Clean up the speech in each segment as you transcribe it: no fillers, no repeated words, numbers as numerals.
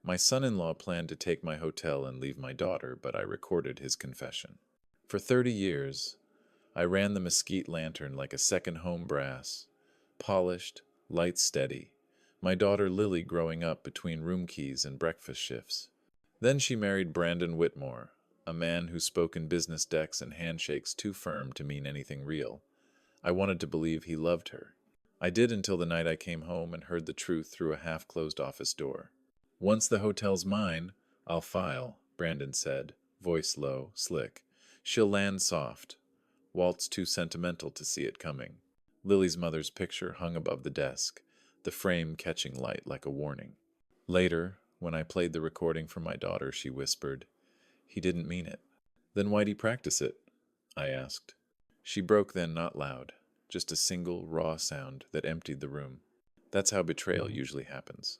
My son-in-law planned to take my hotel and leave my daughter, but I recorded his confession. For 30 years, I ran the Mesquite Lantern like a second home brass, polished, light steady, my daughter Lily growing up between room keys and breakfast shifts. Then she married Brandon Whitmore, a man who spoke in business decks and handshakes too firm to mean anything real. I wanted to believe he loved her. I did until the night I came home and heard the truth through a half-closed office door. "Once the hotel's mine, I'll file," Brandon said, voice low, slick. "She'll land soft. Walt's too sentimental to see it coming." Lily's mother's picture hung above the desk, the frame catching light like a warning. Later, when I played the recording for my daughter, she whispered, "He didn't mean it." "Then why'd he practice it?" I asked. She broke then, not loud, just a single, raw sound that emptied the room. That's how betrayal usually happens.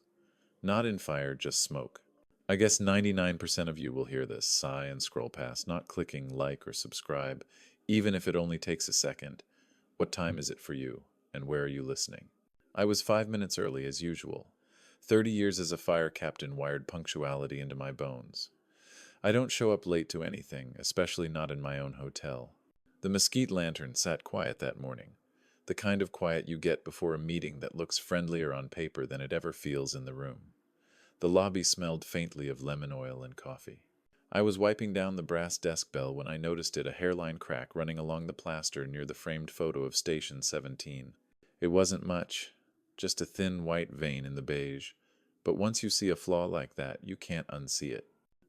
Not in fire, just smoke. I guess 99% of you will hear this, sigh and scroll past, not clicking like or subscribe, even if it only takes a second. What time is it for you, and where are you listening? I was 5 minutes early, as usual. 30 years as a fire captain wired punctuality into my bones. I don't show up late to anything, especially not in my own hotel. The Mesquite Lantern sat quiet that morning, the kind of quiet you get before a meeting that looks friendlier on paper than it ever feels in the room. The lobby smelled faintly of lemon oil and coffee. I was wiping down the brass desk bell when I noticed a hairline crack running along the plaster near the framed photo of Station 17. It wasn't much, just a thin white vein in the beige, but once you see a flaw like that, you can't unsee it.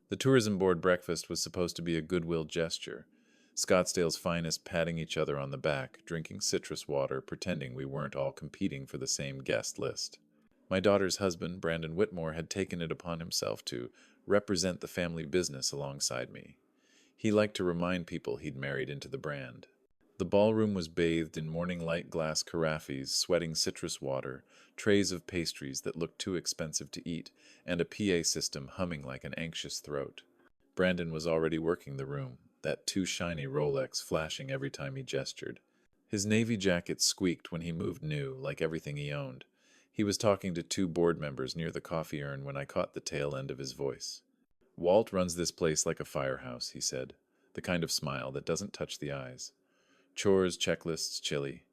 The tourism board breakfast was supposed to be a goodwill gesture, Scottsdale's finest patting each other on the back, drinking citrus water, pretending we weren't all competing for the same guest list. My daughter's husband, Brandon Whitmore, had taken it upon himself to represent the family business alongside me. He liked to remind people he'd married into the brand. The ballroom was bathed in morning light glass carafes, sweating citrus water, trays of pastries that looked too expensive to eat, and a PA system humming like an anxious throat. Brandon was already working the room, that too shiny Rolex flashing every time he gestured. His navy jacket squeaked when he moved new, like everything he owned. He was talking to two board members near the coffee urn when I caught the tail end of his voice. "Walt runs this place like a firehouse," he said, the kind of smile that doesn't touch the eyes. "Chores, checklists, chili.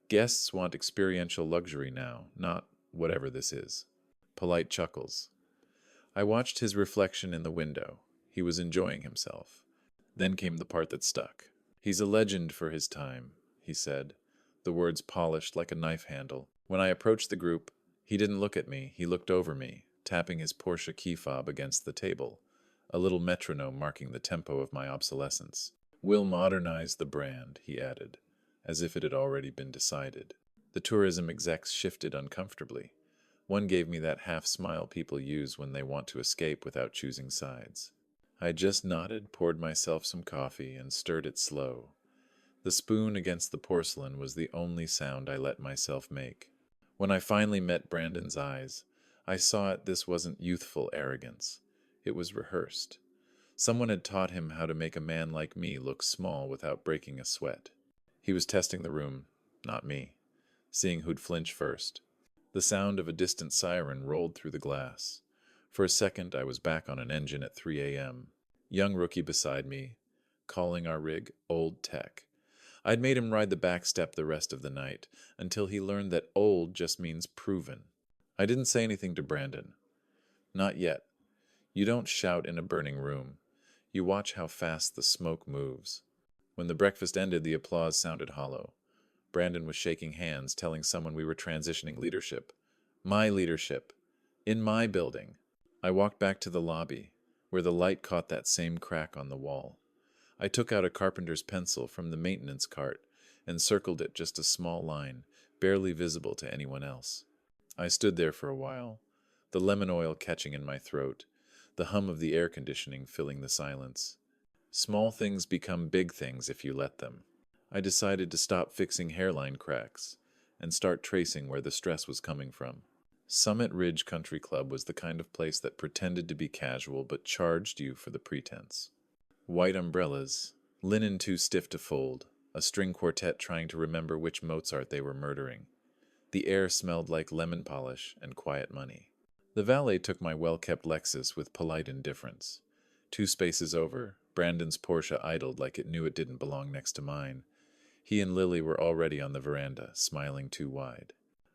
Guests want experiential luxury now, not whatever this is." Polite chuckles. I watched his reflection in the window. He was enjoying himself. Then came the part that stuck. "He's a legend for his time," he said, the words polished like a knife handle. When I approached the group, he didn't look at me, he looked over me, tapping his Porsche key fob against the table, a little metronome marking the tempo of my obsolescence. "We'll modernize the brand," he added, as if it had already been decided. The tourism execs shifted uncomfortably. One gave me that half-smile people use when they want to escape without choosing sides. I just nodded, poured myself some coffee, and stirred it slow. The spoon against the porcelain was the only sound I let myself make. When I finally met Brandon's eyes, I saw this wasn't youthful arrogance. It was rehearsed. Someone had taught him how to make a man like me look small without breaking a sweat. He was testing the room, not me, seeing who'd flinch first. The sound of a distant siren rolled through the glass. For a second, I was back on an engine at 3 a.m. Young rookie beside me, calling our rig old tech. I'd made him ride the back step the rest of the night, until he learned that old just means proven. I didn't say anything to Brandon. Not yet. You don't shout in a burning room. You watch how fast the smoke moves. When the breakfast ended, the applause sounded hollow. Brandon was shaking hands, telling someone we were transitioning leadership. My leadership. In my building. I walked back to the lobby, where the light caught that same crack on the wall. I took out a carpenter's pencil from the maintenance cart and circled it just a small line, barely visible to anyone else. I stood there for a while, the lemon oil catching in my throat, the hum of the air conditioning filling the silence. Small things become big things if you let them. I decided to stop fixing hairline cracks and start tracing where the stress was coming from. Summit Ridge Country Club was the kind of place that pretended to be casual but charged you for the pretense. White umbrellas, linen too stiff to fold, a string quartet trying to remember which Mozart they were murdering. The air smelled like lemon polish and quiet money. The valet took my well-kept Lexus with polite indifference. 2 spaces over, Brandon's Porsche idled like it knew it didn't belong next to mine. He and Lily were already on the veranda, smiling too wide.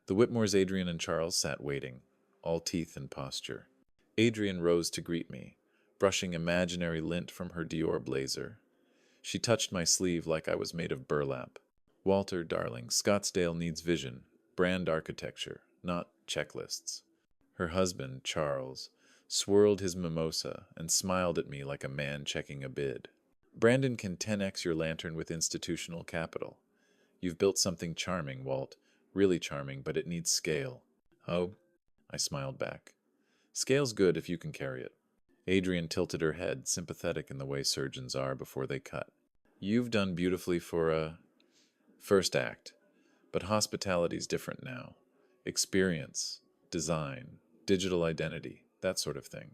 The Whitmores, Adrian and Charles, sat waiting, all teeth and posture. Adrian rose to greet me, brushing imaginary lint from her Dior blazer. She touched my sleeve like I was made of burlap. Walter, darling, Scottsdale needs vision, brand architecture, not checklists. Her husband, Charles, swirled his mimosa and smiled at me like a man checking a bid. Brandon can 10x your lantern with institutional capital. You've built something charming, Walt. Really charming, but it needs scale. Oh, I smiled back. Scale's good if you can carry it. Adrian tilted her head, sympathetic in the way surgeons are before they cut. You've done beautifully for a first act, but hospitality's different now. Experience, design, digital identity, that sort of thing.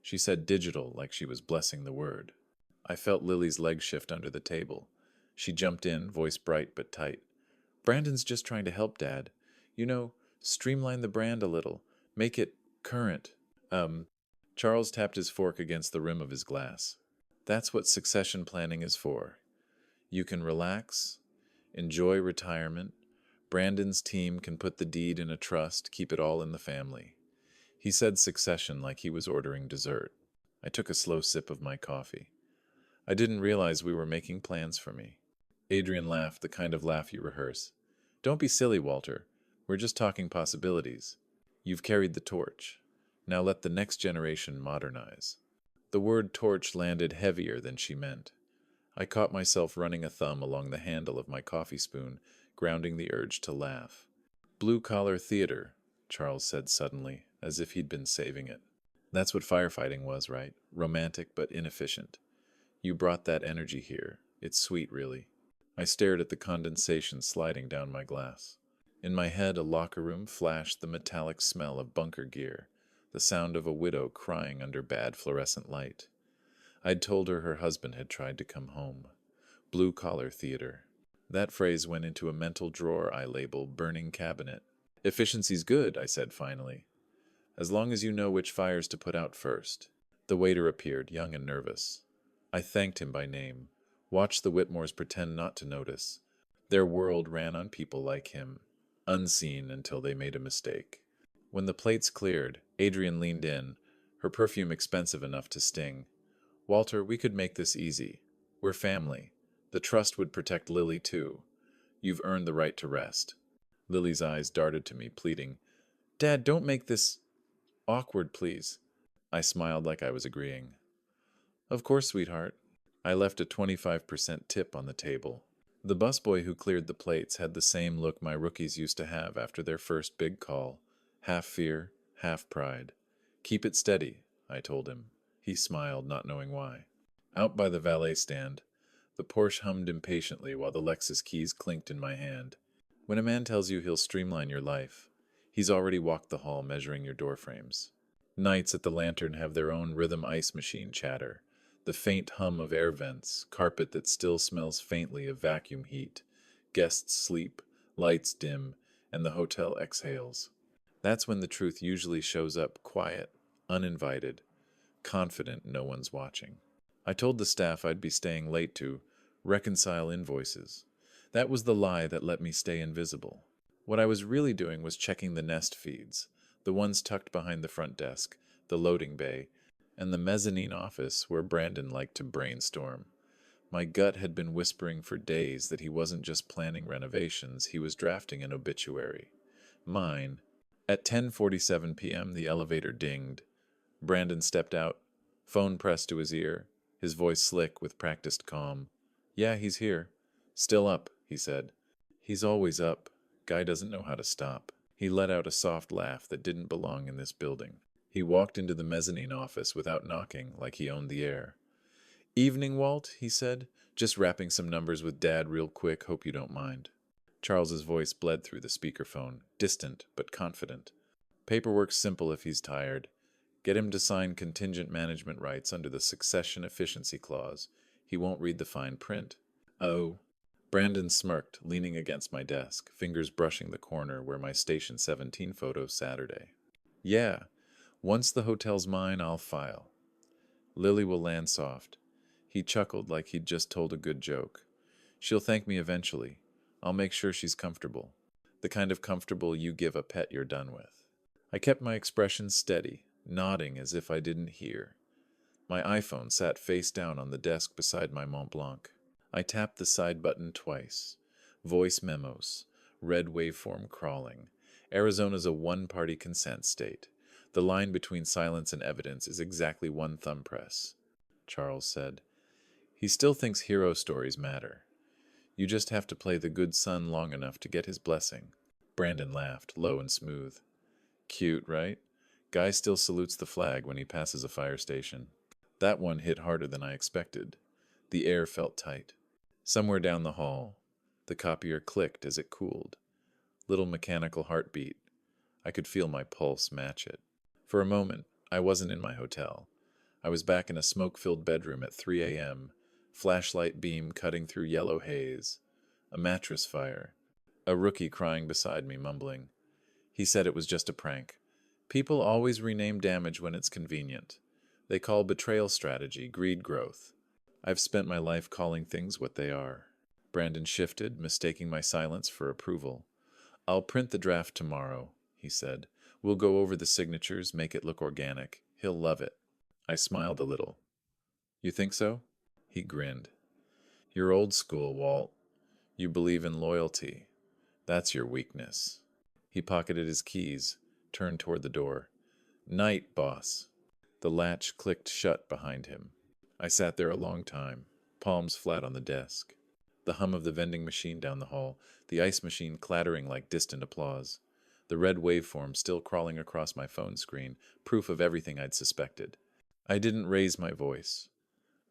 She said digital like she was blessing the word. I felt Lily's leg shift under the table. She jumped in, voice bright but tight. Brandon's just trying to help, Dad. You know, streamline the brand a little. Make it current. Charles tapped his fork against the rim of his glass. That's what succession planning is for. You can relax, enjoy retirement. Brandon's team can put the deed in a trust, keep it all in the family. He said succession like he was ordering dessert. I took a slow sip of my coffee. I didn't realize we were making plans for me. Adrian laughed, the kind of laugh you rehearse. Don't be silly, Walter. We're just talking possibilities. You've carried the torch. Now let the next generation modernize. The word torch landed heavier than she meant. I caught myself running a thumb along the handle of my coffee spoon, grounding the urge to laugh. Blue-collar theater, Charles said suddenly, as if he'd been saving it. That's what firefighting was, right? Romantic but inefficient. You brought that energy here. It's sweet, really. I stared at the condensation sliding down my glass. In my head, a locker room flashed the metallic smell of bunker gear, the sound of a widow crying under bad fluorescent light. I'd told her husband had tried to come home. Blue-collar theater. That phrase went into a mental drawer I labeled burning cabinet. Efficiency's good, I said finally. As long as you know which fires to put out first. The waiter appeared, young and nervous. I thanked him by name. Watched the Whitmores pretend not to notice. Their world ran on people like him, unseen until they made a mistake. When the plates cleared, Adrian leaned in, her perfume expensive enough to sting. Walter, we could make this easy. We're family. The trust would protect Lily, too. You've earned the right to rest. Lily's eyes darted to me, pleading, Dad, don't make this awkward, please. I smiled like I was agreeing. Of course, sweetheart. I left a 25% tip on the table. The busboy who cleared the plates had the same look my rookies used to have after their first big call. Half fear, half pride. Keep it steady, I told him. He smiled, not knowing why. Out by the valet stand, the Porsche hummed impatiently while the Lexus keys clinked in my hand. When a man tells you he'll streamline your life, he's already walked the hall measuring your door frames. Nights at the Lantern have their own rhythm ice machine chatter. The faint hum of air vents, carpet that still smells faintly of vacuum heat. Guests sleep, lights dim, and the hotel exhales. That's when the truth usually shows up quiet, uninvited, confident no one's watching. I told the staff I'd be staying late to reconcile invoices. That was the lie that let me stay invisible. What I was really doing was checking the nest feeds, the ones tucked behind the front desk, the loading bay, and the mezzanine office where Brandon liked to brainstorm. My gut had been whispering for days that he wasn't just planning renovations, he was drafting an obituary. Mine. At 10:47 p.m., the elevator dinged. Brandon stepped out, phone pressed to his ear, his voice slick with practiced calm. Yeah, he's here. Still up, he said. He's always up. Guy doesn't know how to stop. He let out a soft laugh that didn't belong in this building. He walked into the mezzanine office without knocking, like he owned the air. Evening, Walt, he said. Just wrapping some numbers with Dad real quick, hope you don't mind. Charles's voice bled through the speakerphone, distant but confident. Paperwork's simple if he's tired. Get him to sign contingent management rights under the succession efficiency clause. He won't read the fine print. Oh. Brandon smirked, leaning against my desk, fingers brushing the corner where my Station 17 photo Saturday. Yeah, Once the hotel's mine, I'll file. Lily will land soft. He chuckled like he'd just told a good joke. She'll thank me eventually. I'll make sure she's comfortable. The kind of comfortable you give a pet you're done with. I kept my expression steady, nodding as if I didn't hear. My iPhone sat face down on the desk beside my Mont Blanc. I tapped the side button twice. Voice memos. Red waveform crawling. Arizona's a one-party consent state. The line between silence and evidence is exactly one thumb press. Charles said. He still thinks hero stories matter. You just have to play the good son long enough to get his blessing. Brandon laughed, low and smooth. Cute, right? Guy still salutes the flag when he passes a fire station. That one hit harder than I expected. The air felt tight. Somewhere down the hall, the copier clicked as it cooled. Little mechanical heartbeat. I could feel my pulse match it. For a moment, I wasn't in my hotel. I was back in a smoke-filled bedroom at 3 a.m., flashlight beam cutting through yellow haze, a mattress fire, a rookie crying beside me, mumbling. He said it was just a prank. People always rename damage when it's convenient. They call betrayal strategy greed growth. I've spent my life calling things what they are. Brandon shifted, mistaking my silence for approval. I'll print the draft tomorrow, he said. We'll go over the signatures, make it look organic. He'll love it. I smiled a little. You think so? He grinned. You're old school, Walt. You believe in loyalty. That's your weakness. He pocketed his keys, turned toward the door. Night, boss. The latch clicked shut behind him. I sat there a long time, palms flat on the desk. The hum of the vending machine down the hall, the ice machine clattering like distant applause. The red waveform still crawling across my phone screen, proof of everything I'd suspected. I didn't raise my voice.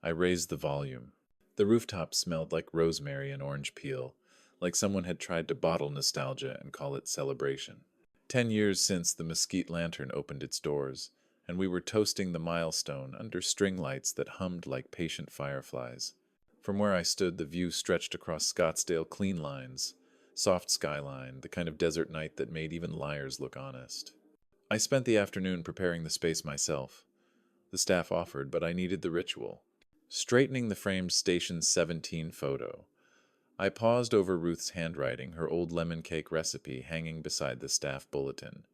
I raised the volume. The rooftop smelled like rosemary and orange peel, like someone had tried to bottle nostalgia and call it celebration. 10 years since the Mesquite Lantern opened its doors, and we were toasting the milestone under string lights that hummed like patient fireflies. From where I stood, the view stretched across Scottsdale clean lines, soft skyline, the kind of desert night that made even liars look honest. I spent the afternoon preparing the space myself. The staff offered, but I needed the ritual. Straightening the framed Station 17 photo, I paused over Ruth's handwriting, her old lemon cake recipe hanging beside the staff bulletin.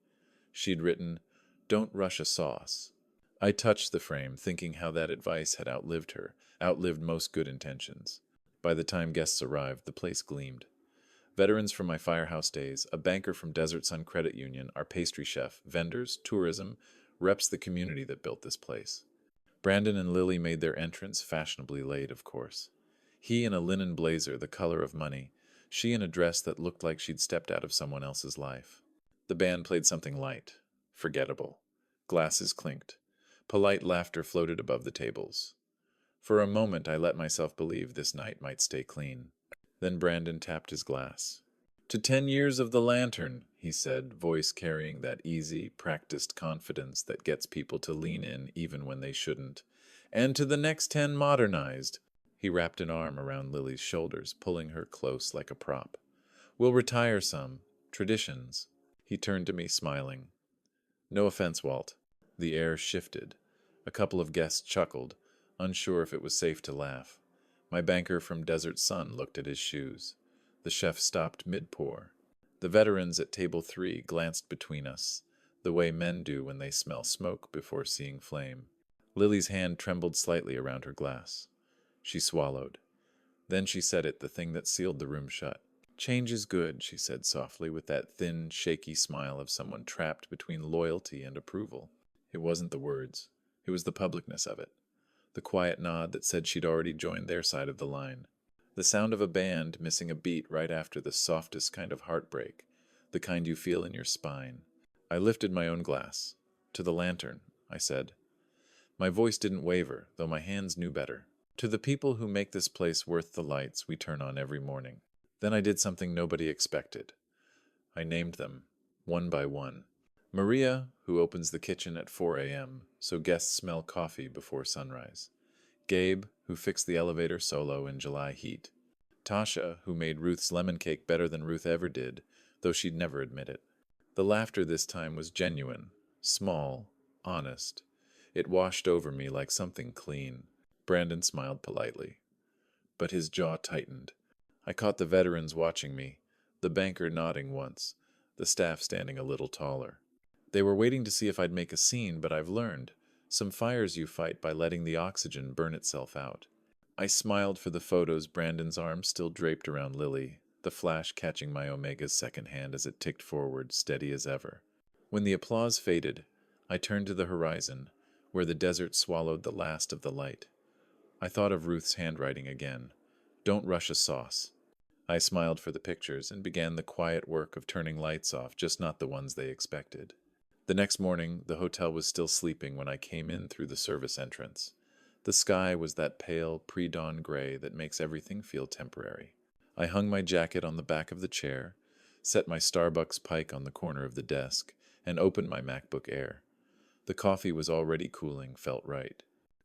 She'd written, "Don't rush a sauce." I touched the frame, thinking how that advice had outlived her, outlived most good intentions. By the time guests arrived, the place gleamed. Veterans from my firehouse days, a banker from Desert Sun Credit Union, our pastry chef, vendors, tourism, reps the community that built this place. Brandon and Lily made their entrance, fashionably late, of course. He in a linen blazer, the color of money. She in a dress that looked like she'd stepped out of someone else's life. The band played something light, forgettable. Glasses clinked. Polite laughter floated above the tables. For a moment, I let myself believe this night might stay clean. Then Brandon tapped his glass. "To 10 years of the Lantern," he said, voice carrying that easy, practiced confidence that gets people to lean in even when they shouldn't. "And to the next 10 modernized." He wrapped an arm around Lily's shoulders, pulling her close like a prop. "We'll retire some. Traditions." He turned to me, smiling. "No offense, Walt." The air shifted. A couple of guests chuckled, unsure if it was safe to laugh. My banker from Desert Sun looked at his shoes. The chef stopped mid-pour. The veterans at table 3 glanced between us, the way men do when they smell smoke before seeing flame. Lily's hand trembled slightly around her glass. She swallowed. Then she said it, the thing that sealed the room shut. "Change is good," she said softly, with that thin, shaky smile of someone trapped between loyalty and approval. It wasn't the words. It was the publicness of it. The quiet nod that said she'd already joined their side of the line. The sound of a band missing a beat right after the softest kind of heartbreak, the kind you feel in your spine. I lifted my own glass. "To the Lantern," I said. My voice didn't waver, though my hands knew better. "To the people who make this place worth the lights we turn on every morning." Then I did something nobody expected. I named them, one by one. Maria, who opens the kitchen at 4 a.m., so guests smell coffee before sunrise. Gabe, who fixed the elevator solo in July heat. Tasha, who made Ruth's lemon cake better than Ruth ever did, though she'd never admit it. The laughter this time was genuine, small, honest. It washed over me like something clean. Brandon smiled politely, but his jaw tightened. I caught the veterans watching me, the banker nodding once, the staff standing a little taller. They were waiting to see if I'd make a scene, but I've learned. Some fires you fight by letting the oxygen burn itself out. I smiled for the photos, Brandon's arm still draped around Lily, the flash catching my Omega's second hand as it ticked forward, steady as ever. When the applause faded, I turned to the horizon, where the desert swallowed the last of the light. I thought of Ruth's handwriting again. Don't rush a sauce. I smiled for the pictures and began the quiet work of turning lights off, just not the ones they expected. The next morning, the hotel was still sleeping when I came in through the service entrance. The sky was that pale, pre-dawn gray that makes everything feel temporary. I hung my jacket on the back of the chair, set my Starbucks pike on the corner of the desk, and opened my MacBook Air. The coffee was already cooling, felt right.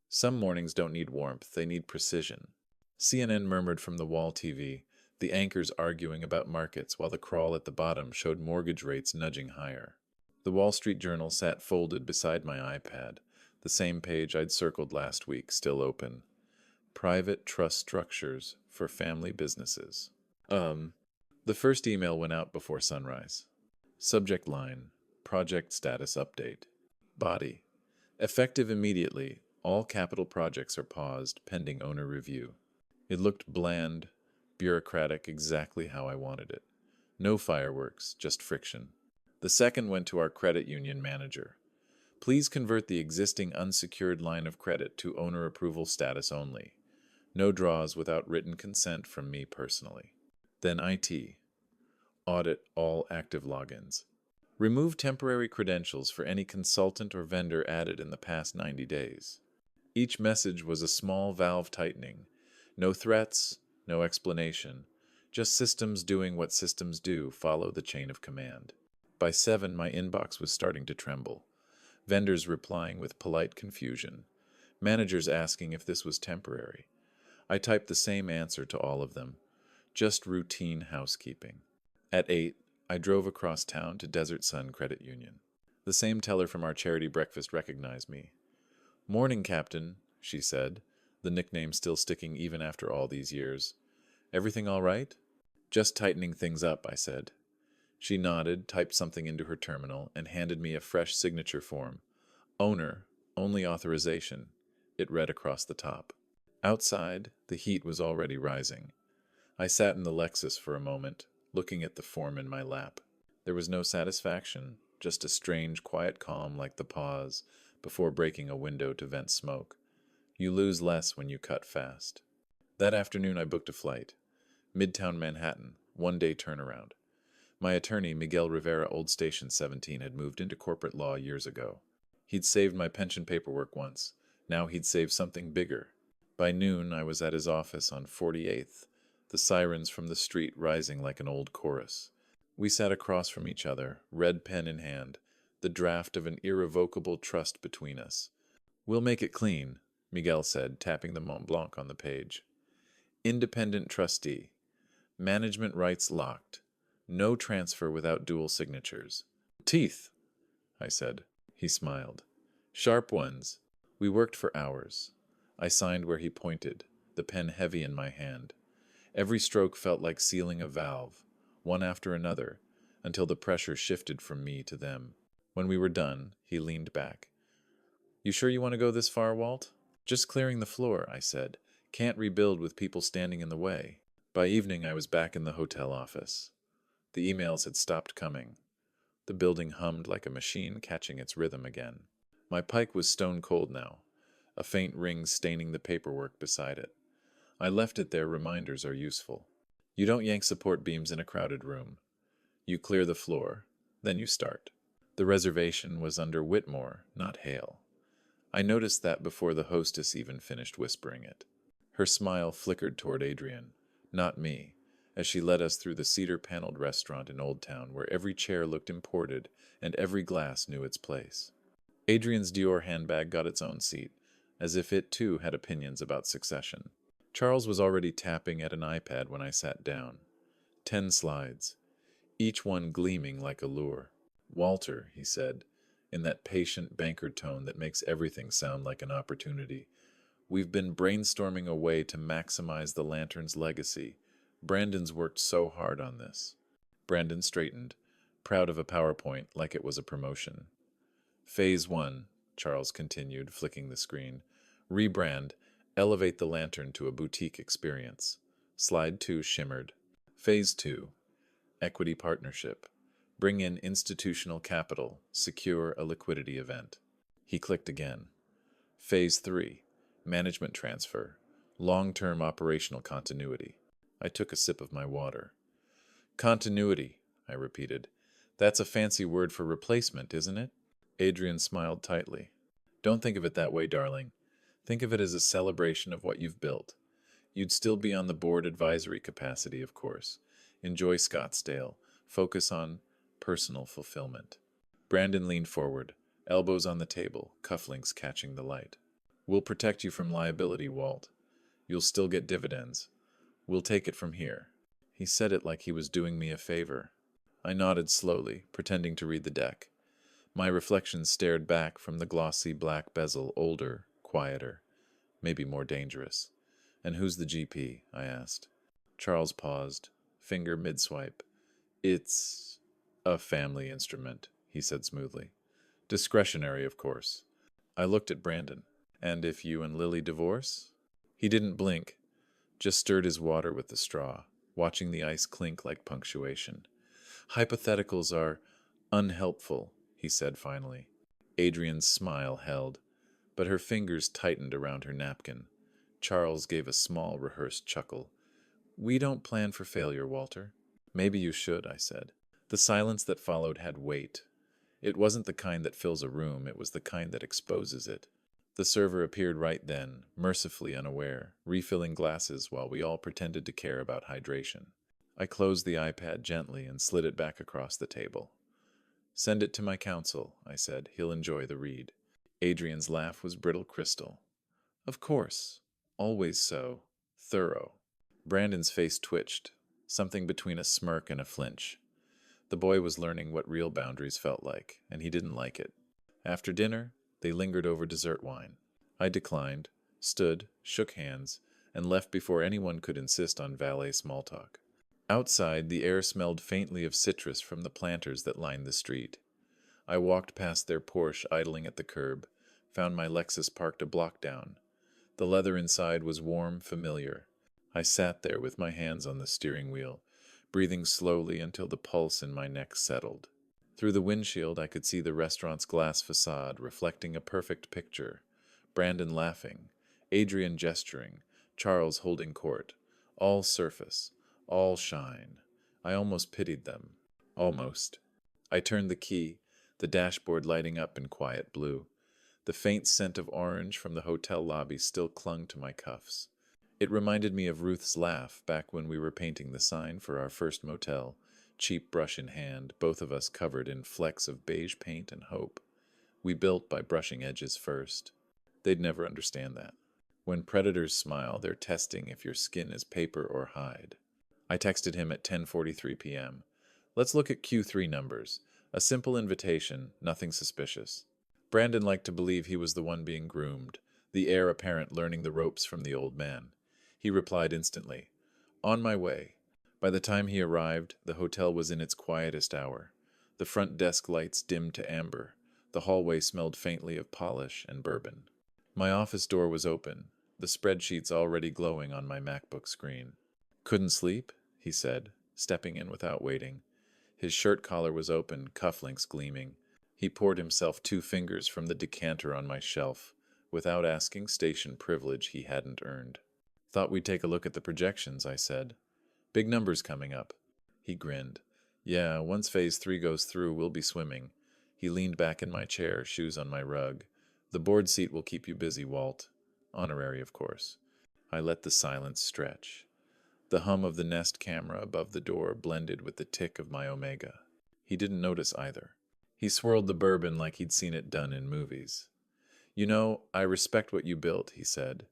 Some mornings don't need warmth, they need precision. CNN murmured from the wall TV, the anchors arguing about markets while the crawl at the bottom showed mortgage rates nudging higher. The Wall Street Journal sat folded beside my iPad, the same page I'd circled last week, still open. Private trust structures for family businesses. The first email went out before sunrise. Subject line, project status update. Body. Effective immediately, all capital projects are paused pending owner review. It looked bland, bureaucratic, exactly how I wanted it. No fireworks, just friction. The second went to our credit union manager. Please convert the existing unsecured line of credit to owner approval status only. No draws without written consent from me personally. Then IT. Audit all active logins. Remove temporary credentials for any consultant or vendor added in the past 90 days. Each message was a small valve tightening. No threats, no explanation. Just systems doing what systems do, follow the chain of command. By 7, my inbox was starting to tremble. Vendors replying with polite confusion. Managers asking if this was temporary. I typed the same answer to all of them. Just routine housekeeping. At 8, I drove across town to Desert Sun Credit Union. The same teller from our charity breakfast recognized me. "Morning, Captain," she said, the nickname still sticking even after all these years. "Everything all right?" "Just tightening things up," I said. She nodded, typed something into her terminal, and handed me a fresh signature form. "Owner, only authorization," it read across the top. Outside, the heat was already rising. I sat in the Lexus for a moment, looking at the form in my lap. There was no satisfaction, just a strange, quiet calm like the pause before breaking a window to vent smoke. You lose less when you cut fast. That afternoon I booked a flight. Midtown Manhattan, 1-day turnaround. My attorney, Miguel Rivera, Old Station 17, had moved into corporate law years ago. He'd saved my pension paperwork once. Now he'd saved something bigger. By noon, I was at his office on 48th, the sirens from the street rising like an old chorus. We sat across from each other, red pen in hand, the draft of an irrevocable trust between us. "We'll make it clean," Miguel said, tapping the Mont Blanc on the page. "Independent trustee. Management rights locked. No transfer without dual signatures." "Teeth," I said. He smiled. "Sharp ones." We worked for hours. I signed where he pointed, the pen heavy in my hand. Every stroke felt like sealing a valve, one after another, until the pressure shifted from me to them. When we were done, he leaned back. "You sure you want to go this far, Walt?" "Just clearing the floor," I said. "Can't rebuild with people standing in the way." By evening, I was back in the hotel office. The emails had stopped coming. The building hummed like a machine catching its rhythm again. My pike was stone cold now, a faint ring staining the paperwork beside it. I left it there. Reminders are useful. You don't yank support beams in a crowded room. You clear the floor, then you start. The reservation was under Whitmore, not Hale. I noticed that before the hostess even finished whispering it. Her smile flickered toward Adrian, not me, as she led us through the cedar-paneled restaurant in Old Town where every chair looked imported and every glass knew its place. Adrian's Dior handbag got its own seat, as if it too had opinions about succession. Charles was already tapping at an iPad when I sat down. 10 slides, each one gleaming like a lure. "Walter," he said, in that patient banker tone that makes everything sound like an opportunity. We've been brainstorming a way to maximize the lantern's legacy. Brandon's worked so hard on this. Brandon straightened, proud of a PowerPoint like it was a promotion. Phase 1, Charles continued, flicking the screen. Rebrand, elevate the lantern to a boutique experience. Slide 2 shimmered. Phase 2, equity partnership. Bring in institutional capital, secure a liquidity event. He clicked again. Phase 3, management transfer, long-term operational continuity. I took a sip of my water. Continuity, I repeated. That's a fancy word for replacement, isn't it? Adrian smiled tightly. Don't think of it that way, darling. Think of it as a celebration of what you've built. You'd still be on the board advisory capacity, of course. Enjoy Scottsdale. Focus on personal fulfillment. Brandon leaned forward, elbows on the table, cufflinks catching the light. We'll protect you from liability, Walt. You'll still get dividends. We'll take it from here. He said it like he was doing me a favor. I nodded slowly, pretending to read the deck. My reflection stared back from the glossy black bezel, older, quieter, maybe more dangerous. And who's the GP? I asked. Charles paused, finger mid-swipe. It's a family instrument, he said smoothly. Discretionary, of course. I looked at Brandon. And if you and Lily divorce? He didn't blink, just stirred his water with the straw, watching the ice clink like punctuation. Hypotheticals are unhelpful, he said finally. Adrian's smile held, but her fingers tightened around her napkin. Charles gave a small, rehearsed chuckle. We don't plan for failure, Walter. Maybe you should, I said. The silence that followed had weight. It wasn't the kind that fills a room, it was the kind that exposes it. The server appeared right then, mercifully unaware, refilling glasses while we all pretended to care about hydration. I closed the iPad gently and slid it back across the table. Send it to my counsel, I said. He'll enjoy the read. Adrian's laugh was brittle crystal. Of course. Always so. Thorough. Brandon's face twitched, something between a smirk and a flinch. The boy was learning what real boundaries felt like, and he didn't like it. After dinner, they lingered over dessert wine. I declined, stood, shook hands, and left before anyone could insist on valet small talk. Outside, the air smelled faintly of citrus from the planters that lined the street. I walked past their Porsche idling at the curb, found my Lexus parked a block down. The leather inside was warm, familiar. I sat there with my hands on the steering wheel, breathing slowly until the pulse in my neck settled. Through the windshield, I could see the restaurant's glass facade reflecting a perfect picture. Brandon laughing, Adrian gesturing, Charles holding court. All surface, all shine. I almost pitied them. Almost. I turned the key, the dashboard lighting up in quiet blue. The faint scent of orange from the hotel lobby still clung to my cuffs. It reminded me of Ruth's laugh back when we were painting the sign for our first motel, cheap brush in hand, both of us covered in flecks of beige paint and hope. We built by brushing edges first. They'd never understand that. When predators smile, they're testing if your skin is paper or hide. I texted him at 10:43 p.m. Let's look at Q3 numbers. A simple invitation, nothing suspicious. Brandon liked to believe he was the one being groomed, the heir apparent learning the ropes from the old man. He replied instantly, On my way. By the time he arrived, the hotel was in its quietest hour. The front desk lights dimmed to amber. The hallway smelled faintly of polish and bourbon. My office door was open, the spreadsheets already glowing on my MacBook screen. Couldn't sleep? He said, stepping in without waiting. His shirt collar was open, cufflinks gleaming. He poured himself 2 fingers from the decanter on my shelf, without asking station privilege he hadn't earned. Thought we'd take a look at the projections, I said. Big numbers coming up. He grinned. Yeah, once phase 3 goes through, we'll be swimming. He leaned back in my chair, shoes on my rug. The board seat will keep you busy, Walt. Honorary, of course. I let the silence stretch. The hum of the Nest camera above the door blended with the tick of my Omega. He didn't notice either. He swirled the bourbon like he'd seen it done in movies. You know, I respect what you built, he said.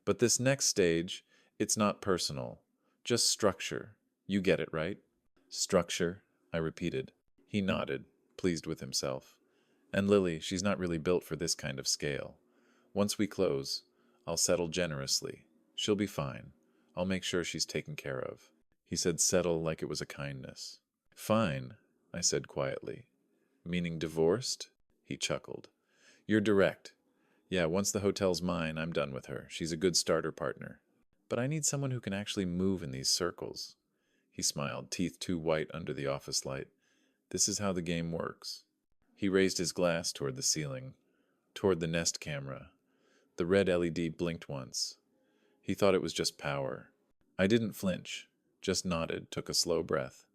But this next stage, it's not personal. Just structure. You get it, right? Structure, I repeated. He nodded, pleased with himself. And Lily, she's not really built for this kind of scale. Once we close, I'll settle generously. She'll be fine. I'll make sure she's taken care of. He said settle like it was a kindness. Fine, I said quietly. Meaning divorced? He chuckled. You're direct. Yeah, once the hotel's mine, I'm done with her. She's a good starter partner. But I need someone who can actually move in these circles. He smiled, teeth too white under the office light. This is how the game works. He raised his glass toward the ceiling, toward the Nest camera. The red LED blinked once. He thought it was just power. I didn't flinch, just nodded, took a slow breath.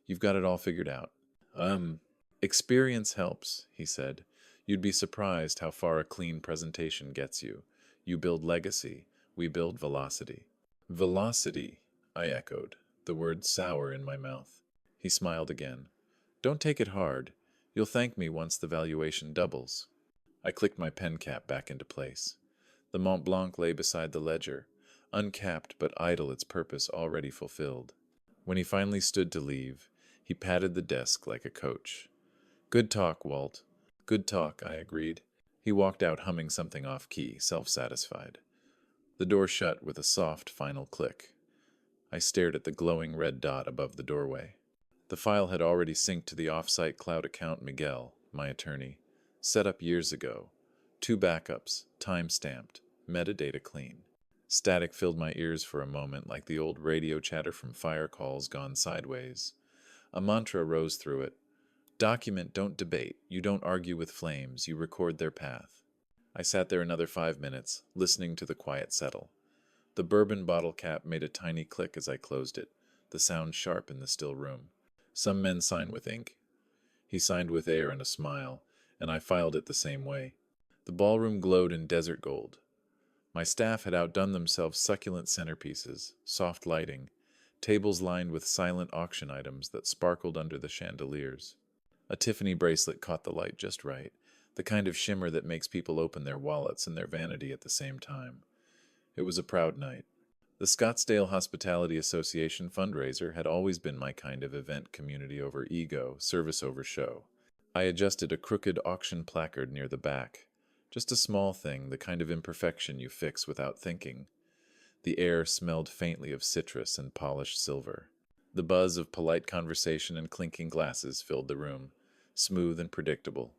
You've got it all figured out. Experience helps, he said. You'd be surprised how far a clean presentation gets you. You build legacy, we build velocity. Velocity, I echoed, the word sour in my mouth. He smiled again. Don't take it hard. You'll thank me once the valuation doubles. I clicked my pen cap back into place. The Mont Blanc lay beside the ledger, uncapped but idle, its purpose already fulfilled. When he finally stood to leave, he patted the desk like a coach. Good talk, Walt. Good talk, I agreed. He walked out humming something off-key, self-satisfied. The door shut with a soft final click. I stared at the glowing red dot above the doorway. The file had already synced to the off-site cloud account Miguel, my attorney, set up years ago. 2 backups, time-stamped, metadata clean. Static filled my ears for a moment like the old radio chatter from fire calls gone sideways. A mantra rose through it. Document, don't debate. You don't argue with flames. You record their path. I sat there another 5 minutes, listening to the quiet settle. The bourbon bottle cap made a tiny click as I closed it, the sound sharp in the still room. Some men sign with ink. He signed with air and a smile, and I filed it the same way. The ballroom glowed in desert gold. My staff had outdone themselves succulent centerpieces, soft lighting, tables lined with silent auction items that sparkled under the chandeliers. A Tiffany bracelet caught the light just right, the kind of shimmer that makes people open their wallets and their vanity at the same time. It was a proud night. The Scottsdale Hospitality Association fundraiser had always been my kind of event, community over ego, service over show. I adjusted a crooked auction placard near the back. Just a small thing, the kind of imperfection you fix without thinking. The air smelled faintly of citrus and polished silver. The buzz of polite conversation and clinking glasses filled the room, smooth and predictable,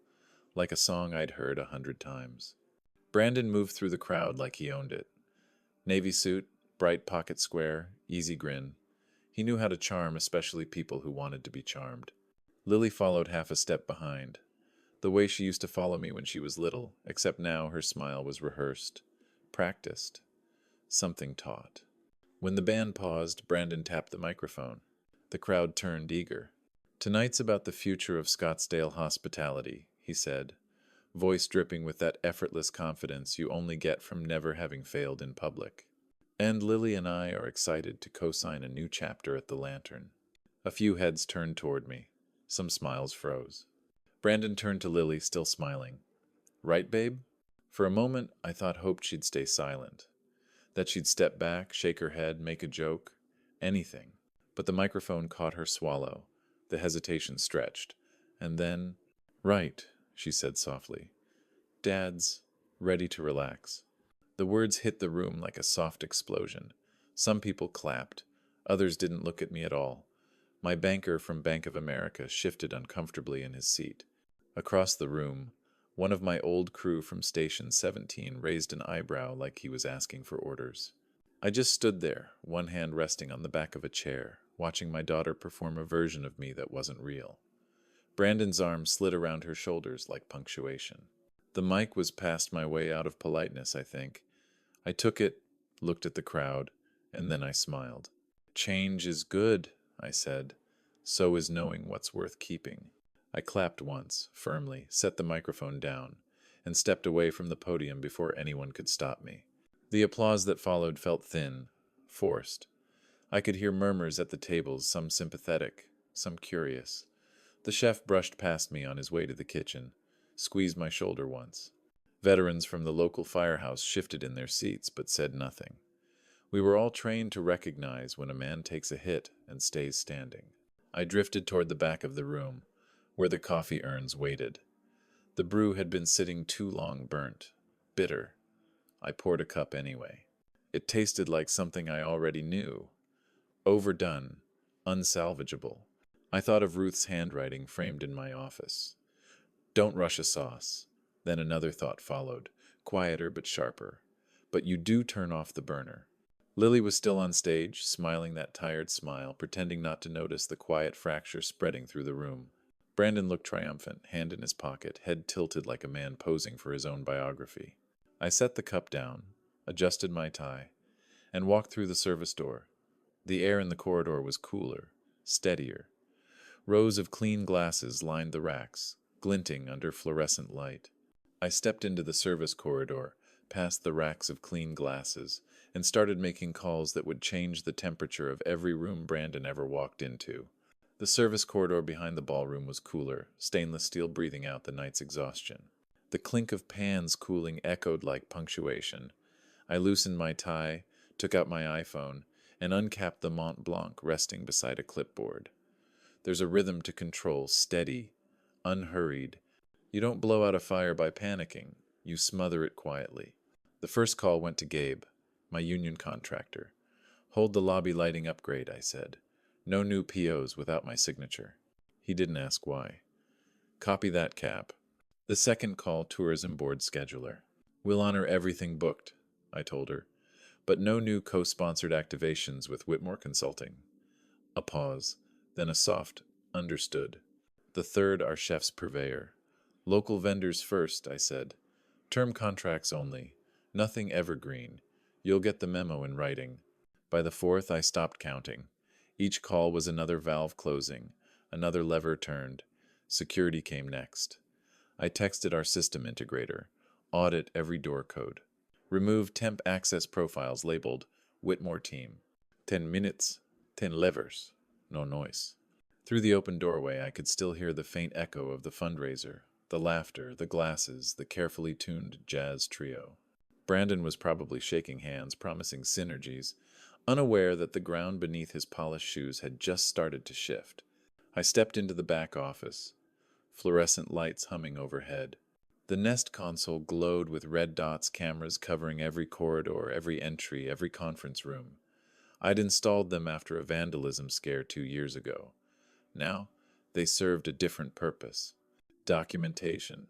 like a song I'd heard 100 times. Brandon moved through the crowd like he owned it. Navy suit, bright pocket square, easy grin. He knew how to charm, especially people who wanted to be charmed. Lily followed half a step behind, the way she used to follow me when she was little, except now her smile was rehearsed, practiced, something taught. When the band paused, Brandon tapped the microphone. The crowd turned eager. Tonight's about the future of Scottsdale hospitality, he said, voice dripping with that effortless confidence you only get from never having failed in public. And Lily and I are excited to co-sign a new chapter at the Lantern. A few heads turned toward me. Some smiles froze. Brandon turned to Lily, still smiling. Right, babe? For a moment, I hoped she'd stay silent. That she'd step back, shake her head, make a joke. Anything. But the microphone caught her swallow. The hesitation stretched. And then, right, she said softly. Dad's ready to relax. The words hit the room like a soft explosion. Some people clapped. Others didn't look at me at all. My banker from Bank of America shifted uncomfortably in his seat. Across the room, one of my old crew from Station 17 raised an eyebrow like he was asking for orders. I just stood there, one hand resting on the back of a chair, watching my daughter perform a version of me that wasn't real. Brandon's arm slid around her shoulders like punctuation. The mic was passed my way out of politeness, I think. I took it, looked at the crowd, and then I smiled. Change is good, I said. So is knowing what's worth keeping. I clapped once, firmly, set the microphone down, and stepped away from the podium before anyone could stop me. The applause that followed felt thin, forced. I could hear murmurs at the tables, some sympathetic, some curious. The chef brushed past me on his way to the kitchen, squeezed my shoulder once. Veterans from the local firehouse shifted in their seats but said nothing. We were all trained to recognize when a man takes a hit and stays standing. I drifted toward the back of the room, where the coffee urns waited. The brew had been sitting too long burnt, bitter. I poured a cup anyway. It tasted like something I already knew. Overdone, unsalvageable. I thought of Ruth's handwriting framed in my office. Don't rush a sauce. Then another thought followed, quieter but sharper. But you do turn off the burner. Lily was still on stage, smiling that tired smile, pretending not to notice the quiet fracture spreading through the room. Brandon looked triumphant, hand in his pocket, head tilted like a man posing for his own biography. I set the cup down, adjusted my tie, and walked through the service door. The air in the corridor was cooler, steadier. Rows of clean glasses lined the racks, glinting under fluorescent light. I stepped into the service corridor, past the racks of clean glasses, and started making calls that would change the temperature of every room Brandon ever walked into. The service corridor behind the ballroom was cooler, stainless steel breathing out the night's exhaustion. The clink of pans cooling echoed like punctuation. I loosened my tie, took out my iPhone, and uncapped the Mont Blanc resting beside a clipboard. There's a rhythm to control, steady, unhurried. You don't blow out a fire by panicking. You smother it quietly. The first call went to Gabe, my union contractor. Hold the lobby lighting upgrade, I said. No new POs without my signature. He didn't ask why. Copy that, Cap. The second call, tourism board scheduler. We'll honor everything booked, I told her, but no new co-sponsored activations with Whitmore Consulting. A pause, then a soft, understood. The third, our chef's purveyor. Local vendors first, I said. Term contracts only. Nothing evergreen. You'll get the memo in writing. By the fourth, I stopped counting. Each call was another valve closing, another lever turned. Security came next. I texted our system integrator. Audit every door code. Remove temp access profiles labeled Whitmore Team. 10 minutes, 10 levers. No noise. Through the open doorway, I could still hear the faint echo of the fundraiser, the laughter, the glasses, the carefully tuned jazz trio. Brandon was probably shaking hands, promising synergies, unaware that the ground beneath his polished shoes had just started to shift. I stepped into the back office, fluorescent lights humming overhead. The Nest console glowed with red dots, cameras covering every corridor, every entry, every conference room. I'd installed them after a vandalism scare 2 years ago. Now, they served a different purpose. Documentation.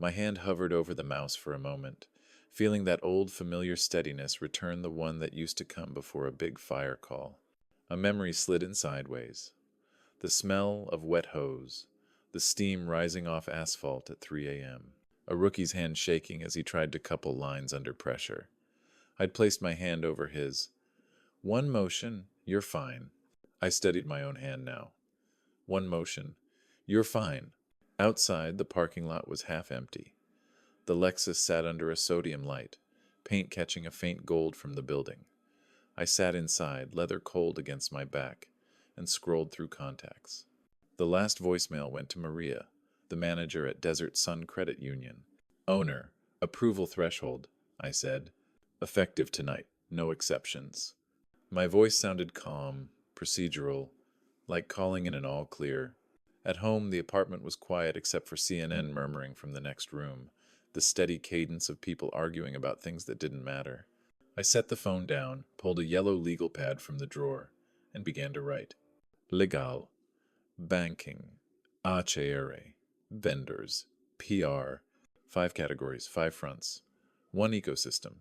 My hand hovered over the mouse for a moment, feeling that old familiar steadiness return, the one that used to come before a big fire call. A memory slid in sideways. The smell of wet hose, the steam rising off asphalt at 3 a.m., a rookie's hand shaking as he tried to couple lines under pressure. I'd placed my hand over his. One motion, you're fine. I studied my own hand now. One motion, you're fine. Outside, the parking lot was half empty. The Lexus sat under a sodium light, paint catching a faint gold from the building. I sat inside, leather cold against my back, and scrolled through contacts. The last voicemail went to Maria, the manager at Desert Sun Credit Union. Owner, approval threshold, I said. Effective tonight, no exceptions. My voice sounded calm, procedural, like calling in an all-clear. At home, the apartment was quiet except for CNN murmuring from the next room, the steady cadence of people arguing about things that didn't matter. I set the phone down, pulled a yellow legal pad from the drawer, and began to write. Legal, banking, HRA, vendors, PR, 5 categories, 5 fronts, 1 ecosystem.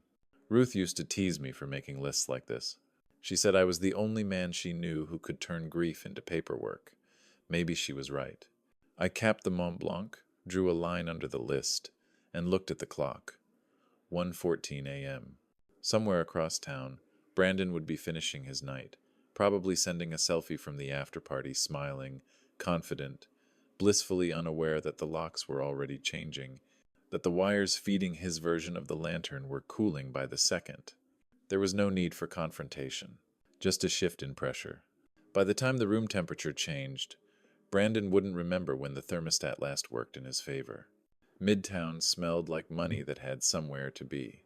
Ruth used to tease me for making lists like this. She said I was the only man she knew who could turn grief into paperwork. Maybe she was right. I capped the Mont Blanc, drew a line under the list, and looked at the clock. 1:14 a.m. Somewhere across town, Brandon would be finishing his night, probably sending a selfie from the after-party, smiling, confident, blissfully unaware that the locks were already changing, that the wires feeding his version of the lantern were cooling by the second. There was no need for confrontation, just a shift in pressure. By the time the room temperature changed, Brandon wouldn't remember when the thermostat last worked in his favor. Midtown smelled like money that had somewhere to be.